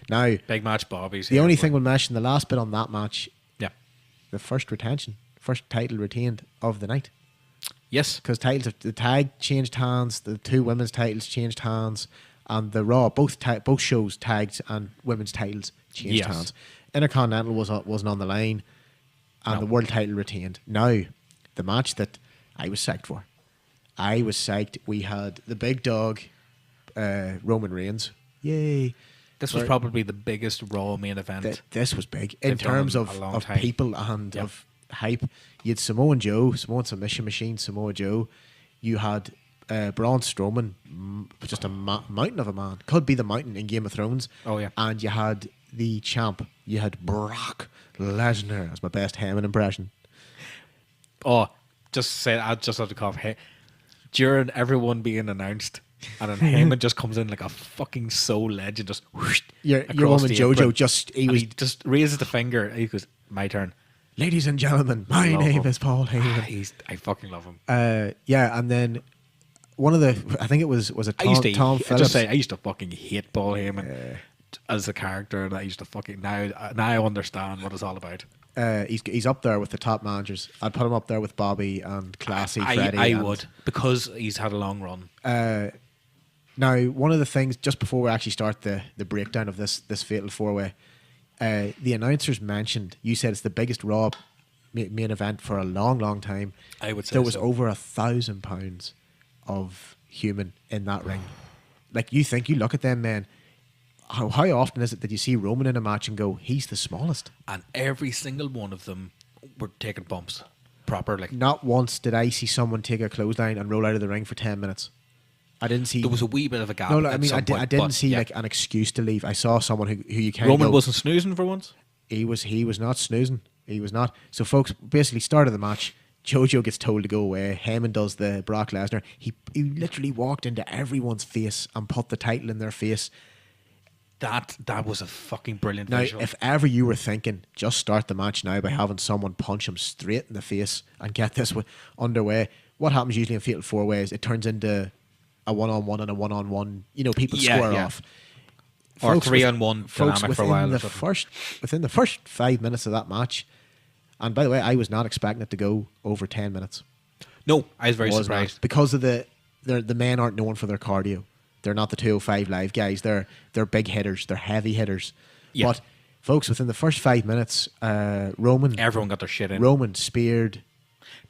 Now, big match, Bobby's the only thing we'll mention, the last bit on that match, the first title retained of the night. Yes. Because the tag changed hands, the two women's titles changed hands, and the Raw, both shows tagged and women's titles changed hands. Intercontinental wasn't on the line, and the world title retained. Now, the match that I was psyched for. I was psyched. We had the big dog, Roman Reigns. Yay. This was probably the biggest Raw main event. This was big in terms of people and of hype. You had Samoa Submission Machine, Samoa Joe. You had Braun Strowman, just a mountain of a man. Could be the mountain in Game of Thrones. Oh, yeah. And you had the champ. You had Brock Lesnar. That's my best Heyman impression. Oh, just say I just have to cough. During everyone being announced, and then Heyman just comes in like a fucking soul legend, just whoosh, your woman JoJo he just raises the finger. He goes, "My turn." Ladies and gentlemen, my name is Paul Heyman. I fucking love him. And then one of the, I think it was a Tom Phillips. I used to fucking hate Paul Heyman as a character, and I used to fucking now I understand what it's all about. He's up there with the top managers. I'd put him up there with Bobby and Classy Freddie. I would, because he's had a long run. Now, one of the things, just before we actually start the breakdown of this fatal four-way, the announcers mentioned, you said it's the biggest Raw main event for a long, long time. I would say there was over £1,000 of human in that ring. Like, you look at them, man. How often is it that you see Roman in a match and go, he's the smallest? And every single one of them were taking bumps properly. Not once did I see someone take a clothesline and roll out of the ring for 10 minutes. I didn't see. There was a wee bit of a gap. No, I mean, I didn't see like an excuse to leave. I saw someone who you can't. Roman wasn't snoozing for once. He was not snoozing. He was not. So, folks, basically, start of the match, JoJo gets told to go away. Heyman does the Brock Lesnar. He literally walked into everyone's face and put the title in their face. That was a fucking brilliant now, visual. If ever you were thinking, just start the match now by having someone punch him straight in the face and get this underway, what happens usually in Fatal 4-Ways? It turns into a one-on-one and a one-on-one. People square off. Or 3-on-1 dynamic for a while. Within the first 5 minutes of that match, and by the way, I was not expecting it to go over 10 minutes. No, I was very surprised. Because of the men aren't known for their cardio. They're not the 205 Live guys. They're big hitters. They're heavy hitters. Yeah. But, folks, within the first 5 minutes, Roman... Everyone got their shit in. Roman speared.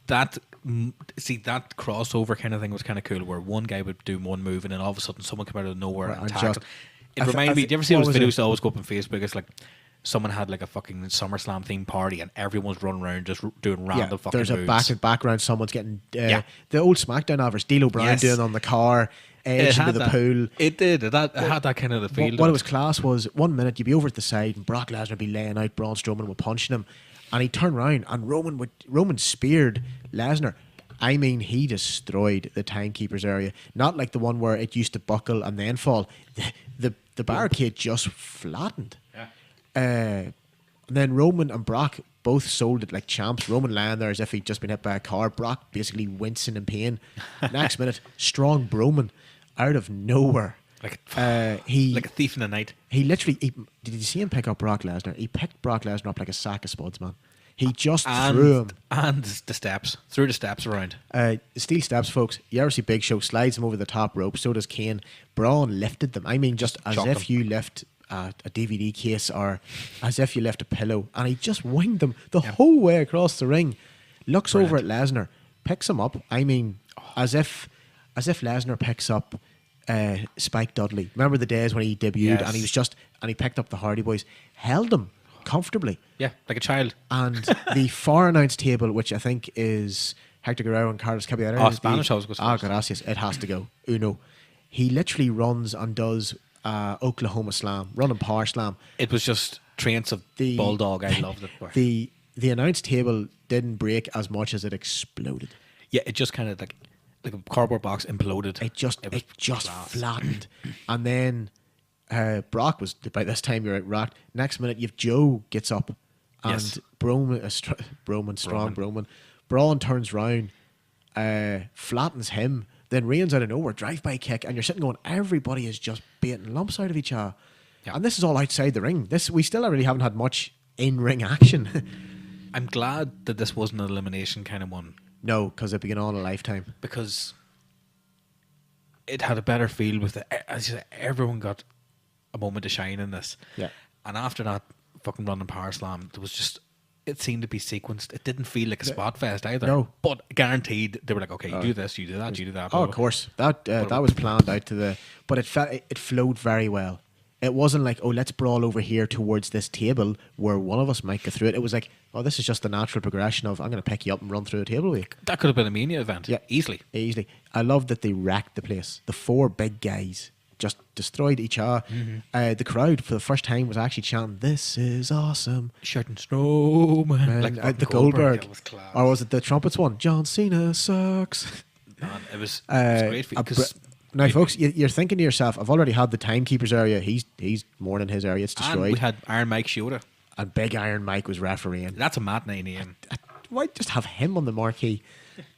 That crossover kind of thing was kind of cool, where one guy would do one move and then all of a sudden someone came out of nowhere and attacked. It reminded me, do you ever see those videos that always go up on Facebook? It's like someone had like a fucking Summerslam themed party and everyone's running around just doing random fucking moves. There's a background, someone's getting the old SmackDown average, D'Lo Brown doing on the car, edge into the pool. It did. It had that kind of the feel. What it was class was 1 minute you'd be over at the side and Brock Lesnar would be laying out Braun Strowman would punching him, and he'd turn around and Roman speared Lesnar. I mean, he destroyed the timekeepers area. Not like the one where it used to buckle and then fall. The barricade just flattened. Yeah. And then Roman and Brock both sold it like champs. Roman lying there as if he'd just been hit by a car. Brock basically wincing in pain. Next minute, strong Broman out of nowhere. Like a thief in the night. He literally, did you see him pick up Brock Lesnar? He picked Brock Lesnar up like a sack of spuds, man. He just threw him. And the steps. Threw the steps around. Steel steps, folks. You ever see Big Show slides him over the top rope? So does Kane. Braun lifted them. I mean, just as if you lift a DVD case or as if you lift a pillow. And he just winged them the whole way across the ring. Looks over at Lesnar. Picks him up. I mean, as if Lesnar picks up Spike Dudley. Remember the days when he debuted and he picked up the Hardy Boys. Held them comfortably. Yeah, like a child. And the far announced table, which I think is Hector Guerrero and Carlos Caballero. Oh, Spanish house goes first. Gracias. It has to go. Uno. He literally runs and does Oklahoma Slam, running Power Slam. It was just trains of Bulldog. I loved it. The announced table didn't break as much as it exploded. Yeah, it just kind of like a cardboard box imploded. It just flattened. And then Brock was, by this time you're rocked. Next minute, you've Joe gets up and Broman. Braun turns round, flattens him, then Reigns out of nowhere, drive-by kick, and you're sitting going, everybody is just beating lumps out of each other. Yeah. And this is all outside the ring. We still really haven't had much in-ring action. I'm glad that this wasn't an elimination kind of one. No, because it'd been on a lifetime. Because it had a better feel with it. As you said, everyone got a moment to shine in this. Yeah. And after that fucking running Power Slam, there was just, it seemed to be sequenced. It didn't feel like a spot fest either. No. But guaranteed, they were like, okay, you do this, you do that, you do that. Oh, of course. That was planned out to the... But it flowed very well. It wasn't like, oh, let's brawl over here towards this table where one of us might go through it. It was like, oh, this is just the natural progression of, I'm going to pick you up and run through the table with you. That could have been a Mania event. Yeah. Easily. I love that they wrecked the place. The four big guys just destroyed each other. Mm-hmm. The crowd, for the first time, was actually chanting, "This is awesome." Shouting Strowman. Like the Goldberg. Was class. Or was it the Trumpets one? John Cena sucks. Man, it was great for you. Now, folks, you're thinking to yourself, I've already had the Timekeepers area. He's more than his area. It's destroyed. And we had Iron Mike Shota. And Big Iron Mike was refereeing. That's a matinee name. Why just have him on the marquee?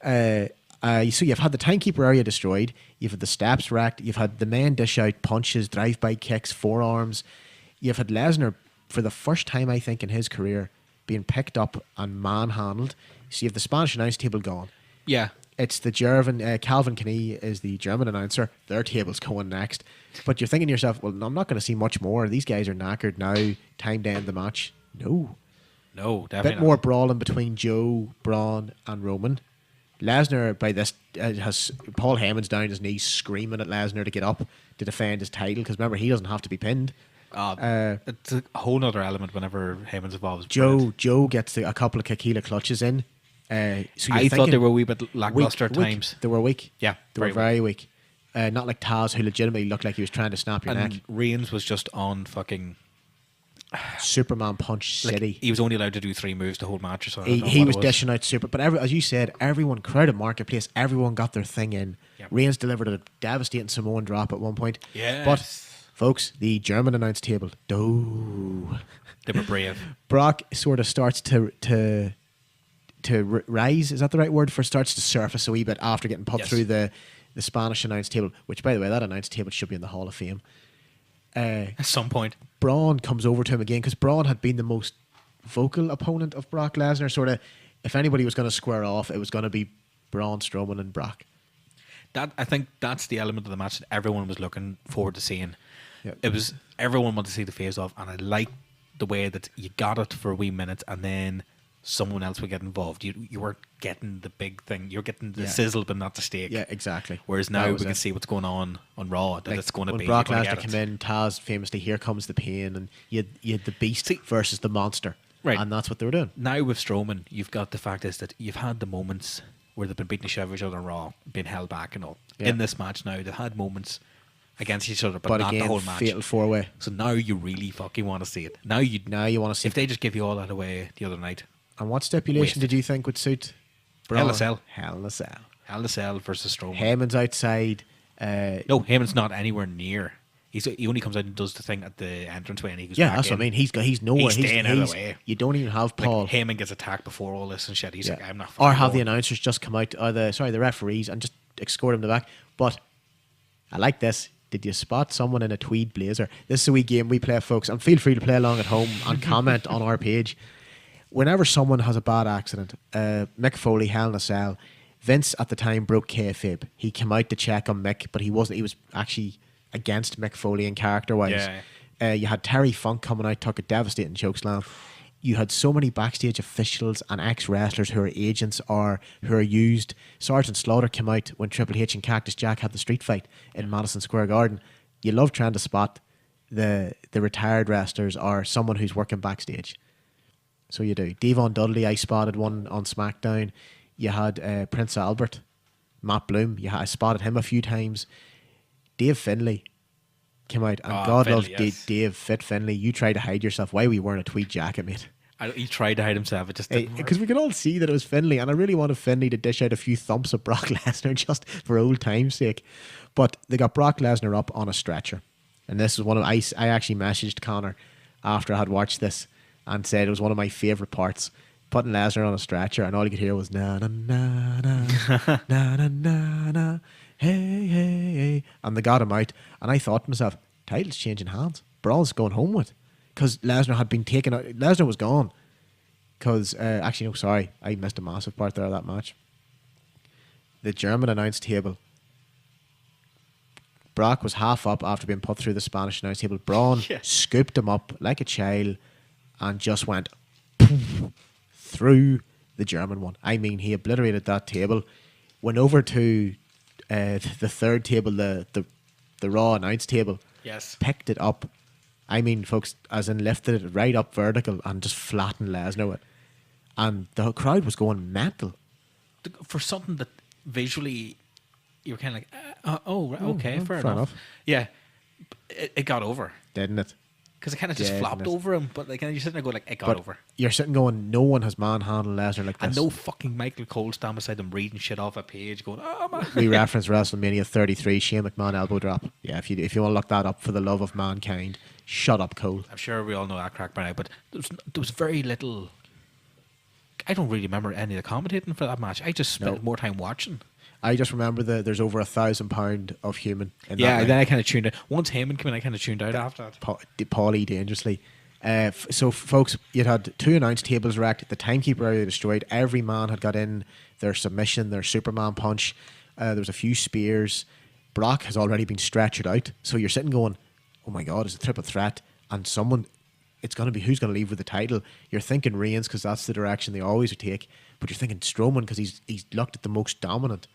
So you've had the Timekeeper area destroyed. You've had the steps wrecked. You've had the men dish out punches, drive-by kicks, forearms. You've had Lesnar, for the first time, I think, in his career, being picked up and manhandled. So you have the Spanish announce table gone. Yeah. It's the Calvin Kinney is the German announcer. Their table's going next. But you're thinking to yourself, well, I'm not going to see much more. These guys are knackered now. Time to end the match. No, definitely. Bit more brawling between Joe, Braun, and Roman. Lesnar, by this, has Paul Heyman's down his knees screaming at Lesnar to get up to defend his title. Because remember, he doesn't have to be pinned. It's a whole other element whenever Heyman's involved. Joe gets a couple of Kikila clutches in. So I thought they were a wee bit lackluster at times. They were weak. Yeah, they were very weak. Not like Taz, who legitimately looked like he was trying to snap your neck. Reigns was just on fucking Superman Punch City. He was only allowed to do 3 moves the whole match or so. He was dishing out super. But as you said, everyone, crowded marketplace, everyone got their thing in. Yep. Reigns delivered a devastating Samoan drop at one point. Yes. But, folks, the German announce table, they were brave. Brock sort of starts to rise, is that the right word? Starts to surface a wee bit after getting put through the Spanish announce table, which, by the way, that announce table should be in the Hall of Fame. At some point. Braun comes over to him again, because Braun had been the most vocal opponent of Brock Lesnar. Sort of, if anybody was going to square off, it was going to be Braun Strowman and Brock. I think that's the element of the match that everyone was looking forward to seeing. Yeah. It was, everyone wanted to see the face off, and I like the way that you got it for a wee minute, and then someone else would get involved. You weren't getting the big thing. You're getting the sizzle, but not the steak. Yeah, exactly. Whereas now we can see what's going on Raw. That it's going to be. When Brock Lesnar came in, Taz famously, "Here comes the pain," and you had the beast versus the monster, right? And that's what they were doing. Now with Strowman, you've got the fact is that you've had the moments where they've been beating the shit out of each other on Raw, being held back and all. Yeah. In this match now, they've had moments against each other, but not again, the whole match. Fatal 4-way. So now you really fucking want to see it. Now you want to see. If they just give you all that away the other night. And what stipulation did you think would suit? Hell in a Cell. Hell in a Cell. Hell in a Cell versus Strowman. Heyman's outside. No, Heyman's not anywhere near. He only comes out and does the thing at the entranceway, and he goes Yeah, back that's in. what I mean. He's nowhere. He's staying out of the way. You don't even have Paul. Like, Heyman gets attacked before all this and shit. He's like, I'm not. Or have the going. announcers just come out, or the referees, and just escort him to the back. But I like this. Did you spot someone in a tweed blazer? This is a wee game we play, folks, and feel free to play along at home and comment on our page. Whenever someone has a bad accident, Mick Foley, Hell in a Cell, Vince at the time broke kayfabe. He came out to check on Mick, but he wasn't. He was actually against Mick Foley in character-wise. Yeah. You had Terry Funk coming out, took a devastating chokeslam. You had so many backstage officials and ex-wrestlers who are agents or who are used. Sergeant Slaughter came out when Triple H and Cactus Jack had the street fight in Madison Square Garden. You love trying to spot the retired wrestlers or someone who's working backstage. So you do. Devon Dudley, I spotted one on SmackDown. You had Prince Albert, Matt Bloom. I spotted him a few times. Dave Finlay came out, and God love Dave Fit Finlay. You tried to hide yourself. Why were you wearing a tweed jacket, mate? He tried to hide himself. It just didn't because we could all see that it was Finlay, and I really wanted Finlay to dish out a few thumps at Brock Lesnar just for old time's sake. But they got Brock Lesnar up on a stretcher, and this is one of I actually messaged Conor after I had watched this and said it was one of my favourite parts. Putting Lesnar on a stretcher, and all you could hear was na na na na na na na na hey hey hey, and they got him out. And I thought to myself, title's changing hands. Brawl's going home with, because Lesnar had been taken out. Lesnar was gone. Because actually, no, sorry, I missed a massive part there of that match. The German announce table. Brock was half up after being put through the Spanish announce table. Braun scooped him up like a child and just went through the German one. I mean, he obliterated that table. Went over to the third table, the Raw announce table. Yes. Picked it up. I mean, folks, as in lifted it right up vertical and just flattened Lesnar with it. And the crowd was going mental. For something that visually you were kind of like, okay, fair enough. Yeah, it got over. Didn't it? Because it kind of just flopped over him, but like, you're sitting there going like, it got over. You're sitting going, no one has manhandled Lesnar like this. And no fucking Michael Cole standing beside them reading shit off a page going, oh man. We reference WrestleMania 33, Shane McMahon elbow drop. Yeah, if you want to look that up, for the love of mankind, shut up, Cole. I'm sure we all know that crack by now, but there was very little. I don't really remember any of the commentating for that match. I just spent more time watching. I just remember there's over £1,000 of human in that then I kind of tuned out. Once Heyman came in, I kind of tuned out after that. Paulie dangerously. So, folks, you'd had 2 announce tables wrecked, the timekeeper area destroyed, every man had got in their submission, their Superman punch, there was a few spears. Brock has already been stretchered out, so you're sitting going, oh my God, it's a triple threat, and someone, it's going to be, who's going to leave with the title? You're thinking Reigns, because that's the direction they always take, but you're thinking Strowman, because he's looked at the most dominant.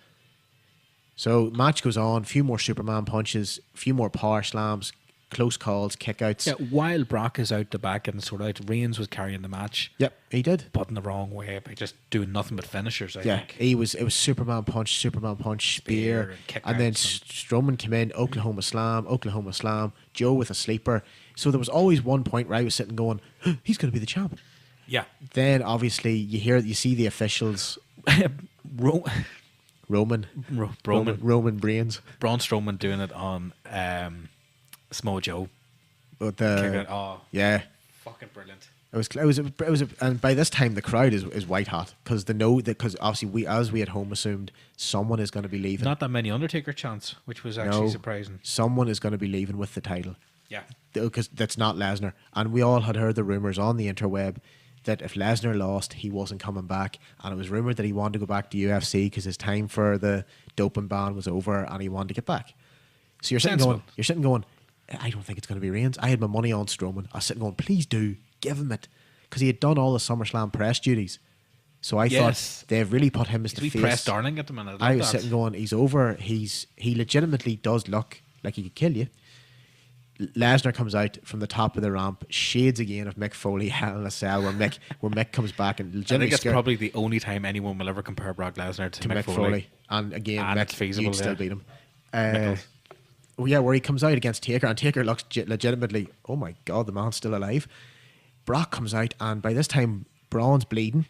So match goes on, few more Superman punches, few more power slams, close calls, kickouts. Yeah, while Brock is out the back and sort out, Reigns was carrying the match. Yep, he did. But in the wrong way by just doing nothing but finishers, I think. It was Superman punch, spear, and then Strowman came in, Oklahoma Slam, Joe with a sleeper. So there was always one point where I was sitting going, he's going to be the champ. Yeah. Then obviously you see the officials. Roman Brains. Braun Strowman doing it on Samoa Joe. Yeah, fucking brilliant. It was, and by this time the crowd is white hot because obviously we at home assumed someone is going to be leaving. Not that many Undertaker chants, which was actually surprising. Someone is going to be leaving with the title. Yeah, because that's not Lesnar, and we all had heard the rumors on the interweb that if Lesnar lost, he wasn't coming back, and it was rumored that he wanted to go back to UFC because his time for the doping ban was over, and he wanted to get back. So you're sitting going, I don't think it's going to be Reigns. I had my money on Strowman. I was sitting going, please do give him it, because he had done all the SummerSlam press duties. So I thought they've really put him as the face. Press darling at the minute. I was sitting going, he's over. He legitimately does look like he could kill you. Lesnar comes out from the top of the ramp, shades again of Mick Foley, Hell in a Cell, where Mick comes back and legitimately. I think it's probably the only time anyone will ever compare Brock Lesnar to Mick Foley. And again, and Mick, you'd still beat him. Where he comes out against Taker, and Taker looks legitimately, oh my God, the man's still alive. Brock comes out, and by this time, Braun's bleeding.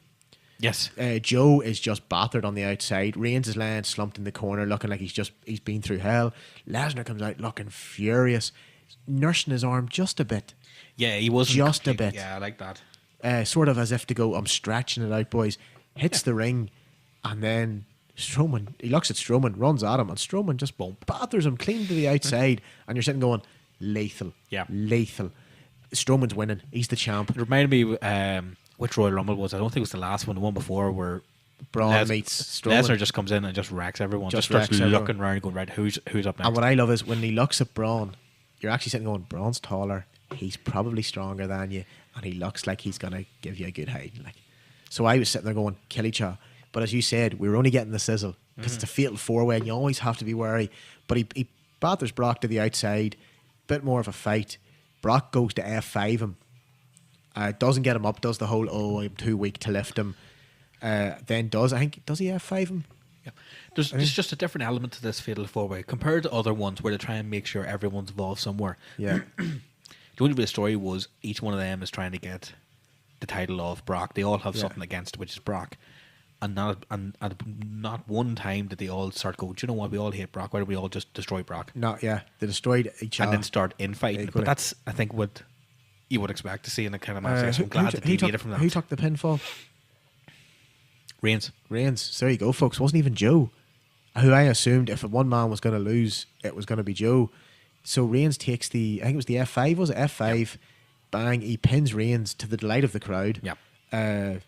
Yes. Joe is just battered on the outside. Reigns is lying slumped in the corner, looking like he's been through hell. Lesnar comes out looking furious. nursing his arm just a bit. Yeah, he wasn't just a bit. Yeah, I like that. Sort of as if to go, I'm stretching it out, boys. Hits the ring, and then Strowman, he looks at Strowman, runs at him, and Strowman just batters him clean to the outside, and you're sitting going, lethal. Yeah. Lethal. Strowman's winning. He's the champ. It reminded me which Royal Rumble was. I don't think it was the last one, the one before where Braun meets Strowman. Lesnar just comes in and just wrecks everyone. Just wrecks starts everyone. looking around and going, right, who's up next? And what I love is when he looks at Braun, you're actually sitting going, Braun's taller, he's probably stronger than you, and he looks like he's going to give you a good hiding. Like, so I was sitting there going, kill each other. But as you said, we were only getting the sizzle because it's a fatal four-way and you always have to be wary. But he batters Brock to the outside, bit more of a fight. Brock goes to F5 him. Doesn't get him up, does the whole, I'm too weak to lift him. Then does he F5 him? Yeah. There's just a different element to this fatal four-way compared to other ones where they try and make sure everyone's involved somewhere. Yeah. The only real story was each one of them is trying to get the title of Brock. They all have something against it, which is Brock. And not one time did they all start going, do you know what, we all hate Brock, why don't we all just destroy Brock? They destroyed each other. And then start infighting. But that's, I think, what you would expect to see in a kind of match. So I'm glad that they deviated from that. Who took the pinfall? Reigns. So there you go, folks. It wasn't even Joe, who I assumed if one man was going to lose, it was going to be Joe. So Reigns takes I think it was the F5, was it? F5, yep. Bang, he pins Reigns to the delight of the crowd. Yep.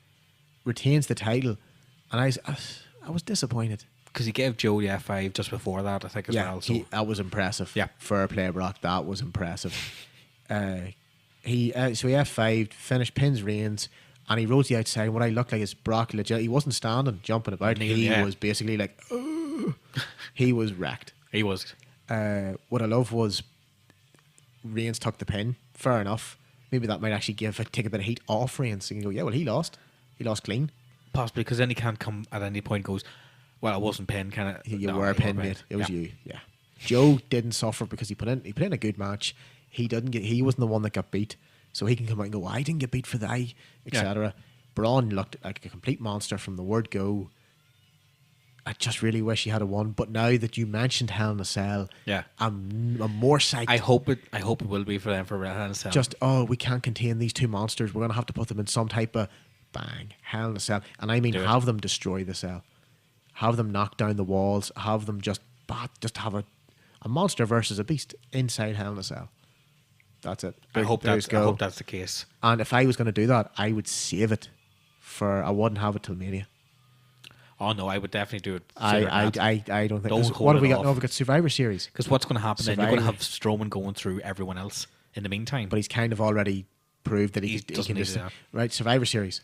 Retains the title. And I was disappointed. Because he gave Joe the F5 just before that, I think, as well. So that was impressive. Yeah. Fair play, Brock. That was impressive. He F5'd, finished, pins Reigns, and he rose the outside. What I looked like is Brock legit. He wasn't standing, jumping about. He was basically like, he was wrecked. He was. What I love was Reigns took the pin. Fair enough. Maybe that might actually take a bit of heat off Reigns. And you go, yeah, well, he lost. He lost clean. Possibly, because then he can't come at any point goes, well, I wasn't pinned, kind of. You were pinned, mate. It was you. Yeah. Joe didn't suffer because he put in a good match. He wasn't the one that got beat, so he can come out and go, I didn't get beat for that, etc. Braun looked like a complete monster from the word go. I just really wish he had won. But now that you mentioned Hell in a Cell, I'm more psyched. I hope it will be for them for Hell in a Cell. Just we can't contain these two monsters. We're gonna have to put them in some type of bang Hell in a Cell, and I mean have them destroy the cell, have them knock down the walls, have them just have a monster versus a beast inside Hell in a Cell. That's it. I hope that's the case. And if I was going to do that, I would save it I wouldn't have it till Mania. Oh no, I would definitely do it. I don't think. What have we got? No, we've got Survivor Series. Because what's going to happen then? You're going to have Strowman going through everyone else in the meantime. But he's kind of already proved that he can just right. Survivor Series.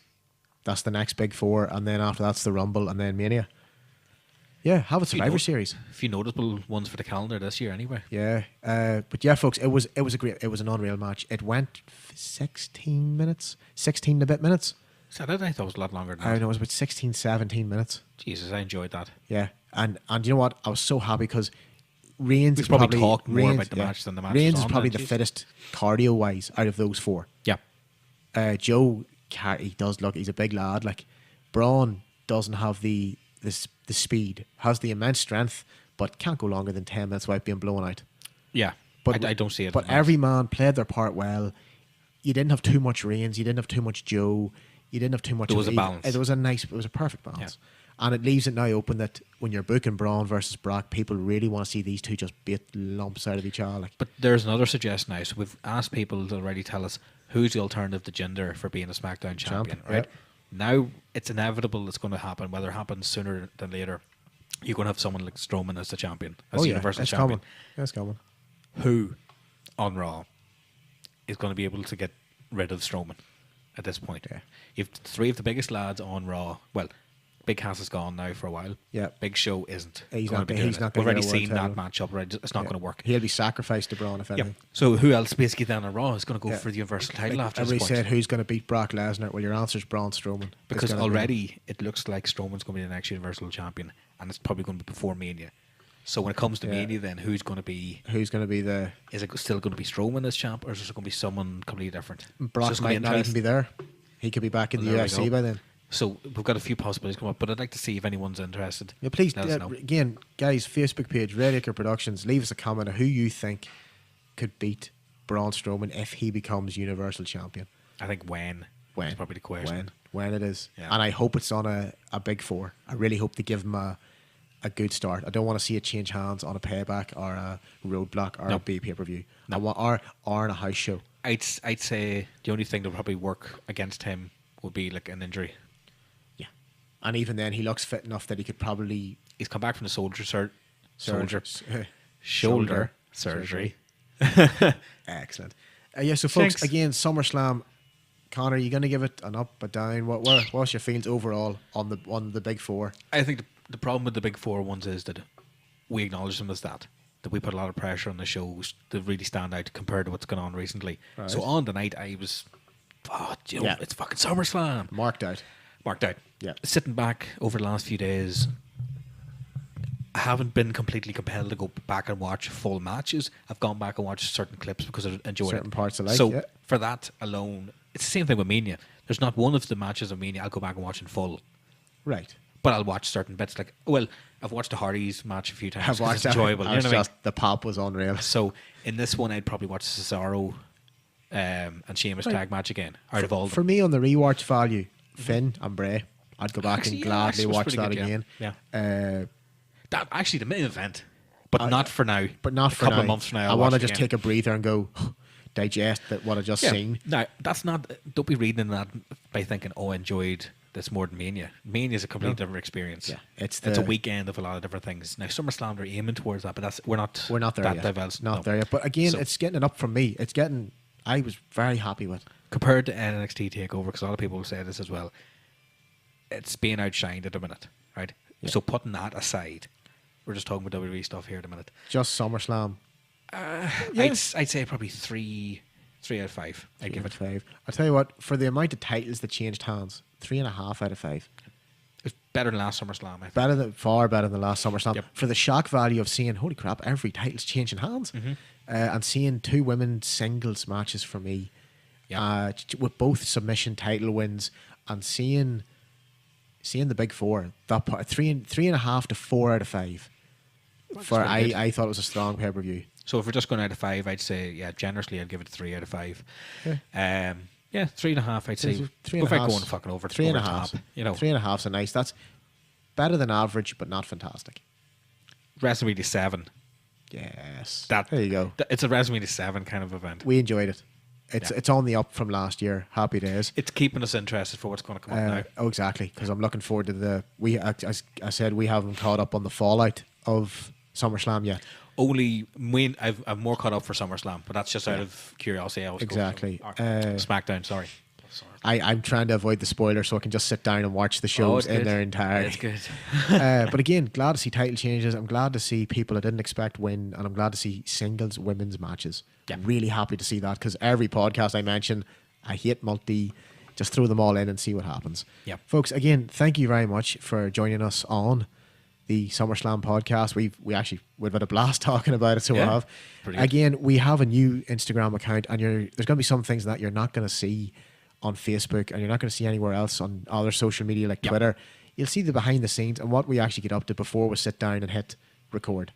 That's the next big four, and then after that's the Rumble, and then Mania. Yeah, have a Survivor Series. A few notable ones for the calendar this year, anyway. Yeah, but yeah, folks, it was an unreal match. It went 16 minutes, 16 and a bit minutes. Is that it? I thought it was a lot longer than that. I know, it was about 16, 17 minutes. Jesus, I enjoyed that. Yeah, and you know what? I was so happy because Reigns is probably talked more about the match than the match. Reigns is probably the fittest cardio wise out of those four. Yeah. Joe, he does look. He's a big lad. Like Braun doesn't have the speed, has the immense strength, but can't go longer than 10 minutes without being blown out. Yeah, but I don't see it. But every man played their part well. You didn't have too much Reigns. You didn't have too much Joe. You didn't have too much. There was a balance. It was a perfect balance. Yeah. And it leaves it now open that when you're booking Braun versus Brock, people really want to see these two just beat lumps out of each other. Like. But there's another suggestion now. So we've asked people to already tell us who's the alternative to Jinder for being a SmackDown champion, right? Yep. Now it's inevitable it's going to happen, whether it happens sooner than later. You're going to have someone like Strowman as the champion, as the Universal Champion. That's common. Who on Raw is going to be able to get rid of Strowman at this point? Yeah. You've three of the biggest lads on Raw. Well, Big Cass is gone now for a while. Yeah. Big Show isn't. He's going not to be doing it. We've already seen that title. matchup. Right? It's not going to work. He'll be sacrificed to Braun if anything. So who else basically then on Raw is going to go for the Universal title after this point? Everybody said who's going to beat Brock Lesnar. Well, your answer's Braun Strowman. Because already it looks like Strowman's going to be the next Universal champion, and it's probably going to be before Mania. So when it comes to Mania, then who's going to be the? Is it still going to be Strowman as champ, or is it going to be someone completely different? Brock might not even be there. He could be back in the UFC by then. So we've got a few possibilities come up, but I'd like to see if anyone's interested. Yeah, please, again, guys, Facebook page Redacre Productions. Leave us a comment of who you think could beat Braun Strowman if he becomes Universal Champion? I think when. When? Is probably the question. When it is. Yeah. And I hope it's on a big four. I really hope they give him a good start. I don't want to see it change hands on a Payback or a Roadblock or a B pay-per-view. No. I want or in a house show. I'd say the only thing that would probably work against him would be like an injury. Yeah. And even then, he looks fit enough that he could probably... He's come back from the shoulder surgery. Excellent. Yeah, so folks, Thanks. again, SummerSlam. Conor, are you going to give it an up, a down? What's your feelings overall on the big four? I think the problem with the big four ones is that we acknowledge them as that we put a lot of pressure on the shows to really stand out compared to what's going on recently. Right. So on the night, I was, it's fucking SummerSlam. Marked out. Yeah. Sitting back over the last few days, I haven't been completely compelled to go back and watch full matches. I've gone back and watched certain clips because I enjoyed Certain it. parts I like, So yeah. for that alone, it's the same thing with Mania. There's not one of the matches of Mania I'll go back and watch in full. Right. But I'll watch certain bits. Like, I've watched the Hardys match a few times. I've watched it's that. enjoyable. You know what I mean? The pop was unreal. So in this one, I'd probably watch the Cesaro and Sheamus tag match again. Out of all of For them. me, on the rewatch value, Finn and Bray, I'd go back Actually, and yeah, gladly actually, it was watch pretty that good, again. Yeah. That actually the main event, but not for now. But not a for couple now. of months from now. I want to just take a breather and go digest what I just seen. Now that's not. Don't be reading that by thinking, "Oh, I enjoyed this more than Mania." Mania is a completely different experience. Yeah, it's a weekend of a lot of different things. Now SummerSlam they're aiming towards that, but we're not there that yet. diverse. Not No. there yet. But again, So- it's getting it up from me. I was very happy with. Compared to NXT Takeover, because a lot of people will say this as well, it's being outshined at the minute, right? Yeah. So putting that aside, we're just talking about WWE stuff here at the minute. Just SummerSlam. I'd say probably 3 out of 5. I'd give it. 5. I'll tell you what, for the amount of titles that changed hands, 3.5 out of 5. It's better than last SummerSlam, I think. Far better than last SummerSlam. Yep. For the shock value of seeing, holy crap, every title's changing hands. And seeing 2 women singles matches for me, with both submission title wins, and seeing the big four, that part, 3.5 to 4 out of 5. I thought it was a strong pay-per-view. So if we're just going out of 5, I'd say, generously, I'd give it 3 out of 5. Yeah. 3.5, I'd say. 3.5 Without going fucking over 3.5. top, 3.5's a nice. That's better than average, but not fantastic. WrestleMania 7. Yes. There you go. It's a WrestleMania 7 kind of event. We enjoyed it. It's on the up from last year. Happy days. It's keeping us interested for what's going to come up now. Oh, exactly. Because I'm looking forward to as I said, we haven't caught up on the fallout of SummerSlam yet. I've more caught up for SummerSlam, but that's just out of curiosity. I always Exactly. Go SmackDown, sorry. I'm trying to avoid the spoiler so I can just sit down and watch the shows in their entirety. It's good. But again, glad to see title changes. I'm glad to see people I didn't expect win, and I'm glad to see singles women's matches. Yeah. Really happy to see that, because every podcast I mention, I hate multi. Just throw them all in and see what happens. Yeah. Folks, again, thank you very much for joining us on the SummerSlam podcast. We've had a blast talking about it, so we have. Again, we have a new Instagram account, and there's going to be some things that you're not going to see on Facebook, and you're not going to see anywhere else on other social media like Twitter. You'll see the behind the scenes and what we actually get up to before we sit down and hit record.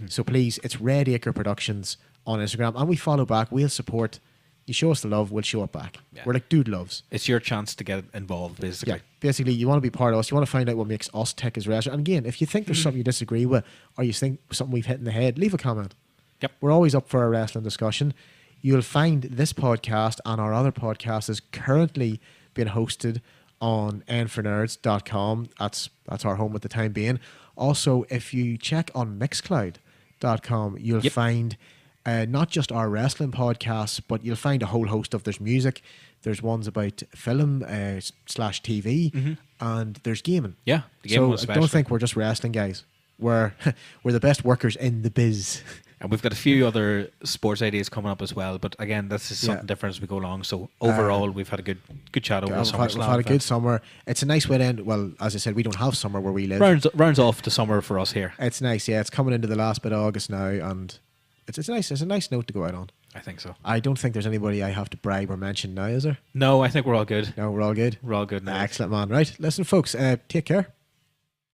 So please, it's Redacre Productions on Instagram, and we follow back. We'll support. You show us the love, we'll show it back. Yeah. We're like dude loves. It's your chance to get involved, basically. Yeah, basically, you want to be part of us. You want to find out what makes us tick as wrestlers. And again, if you think there's something you disagree with, or you think something we've hit in the head, leave a comment. Yep. We're always up for a wrestling discussion. You'll find this podcast and our other podcast is currently being hosted on nfornerds.com. That's our home at the time being. Also, if you check on mixcloud.com, you'll find not just our wrestling podcasts, but you'll find a whole host of, there's music, there's ones about film / TV, and there's gaming. Yeah, the gaming so don't think we're just wrestling guys. We're the best workers in the biz. And we've got a few other sports ideas coming up as well. But again, this is something different as we go along. So overall, we've had a good chat over the SummerSlam. We've had a good summer. It's a nice way to end. Well, as I said, we don't have summer where we live. Rounds off the summer for us here. It's nice, yeah. It's coming into the last bit of August now, and it's nice. It's a nice note to go out on. I think so. I don't think there's anybody I have to bribe or mention now, is there? No, I think we're all good. No, we're all good. We're all good now. Excellent, man. Right, listen, folks. Take care.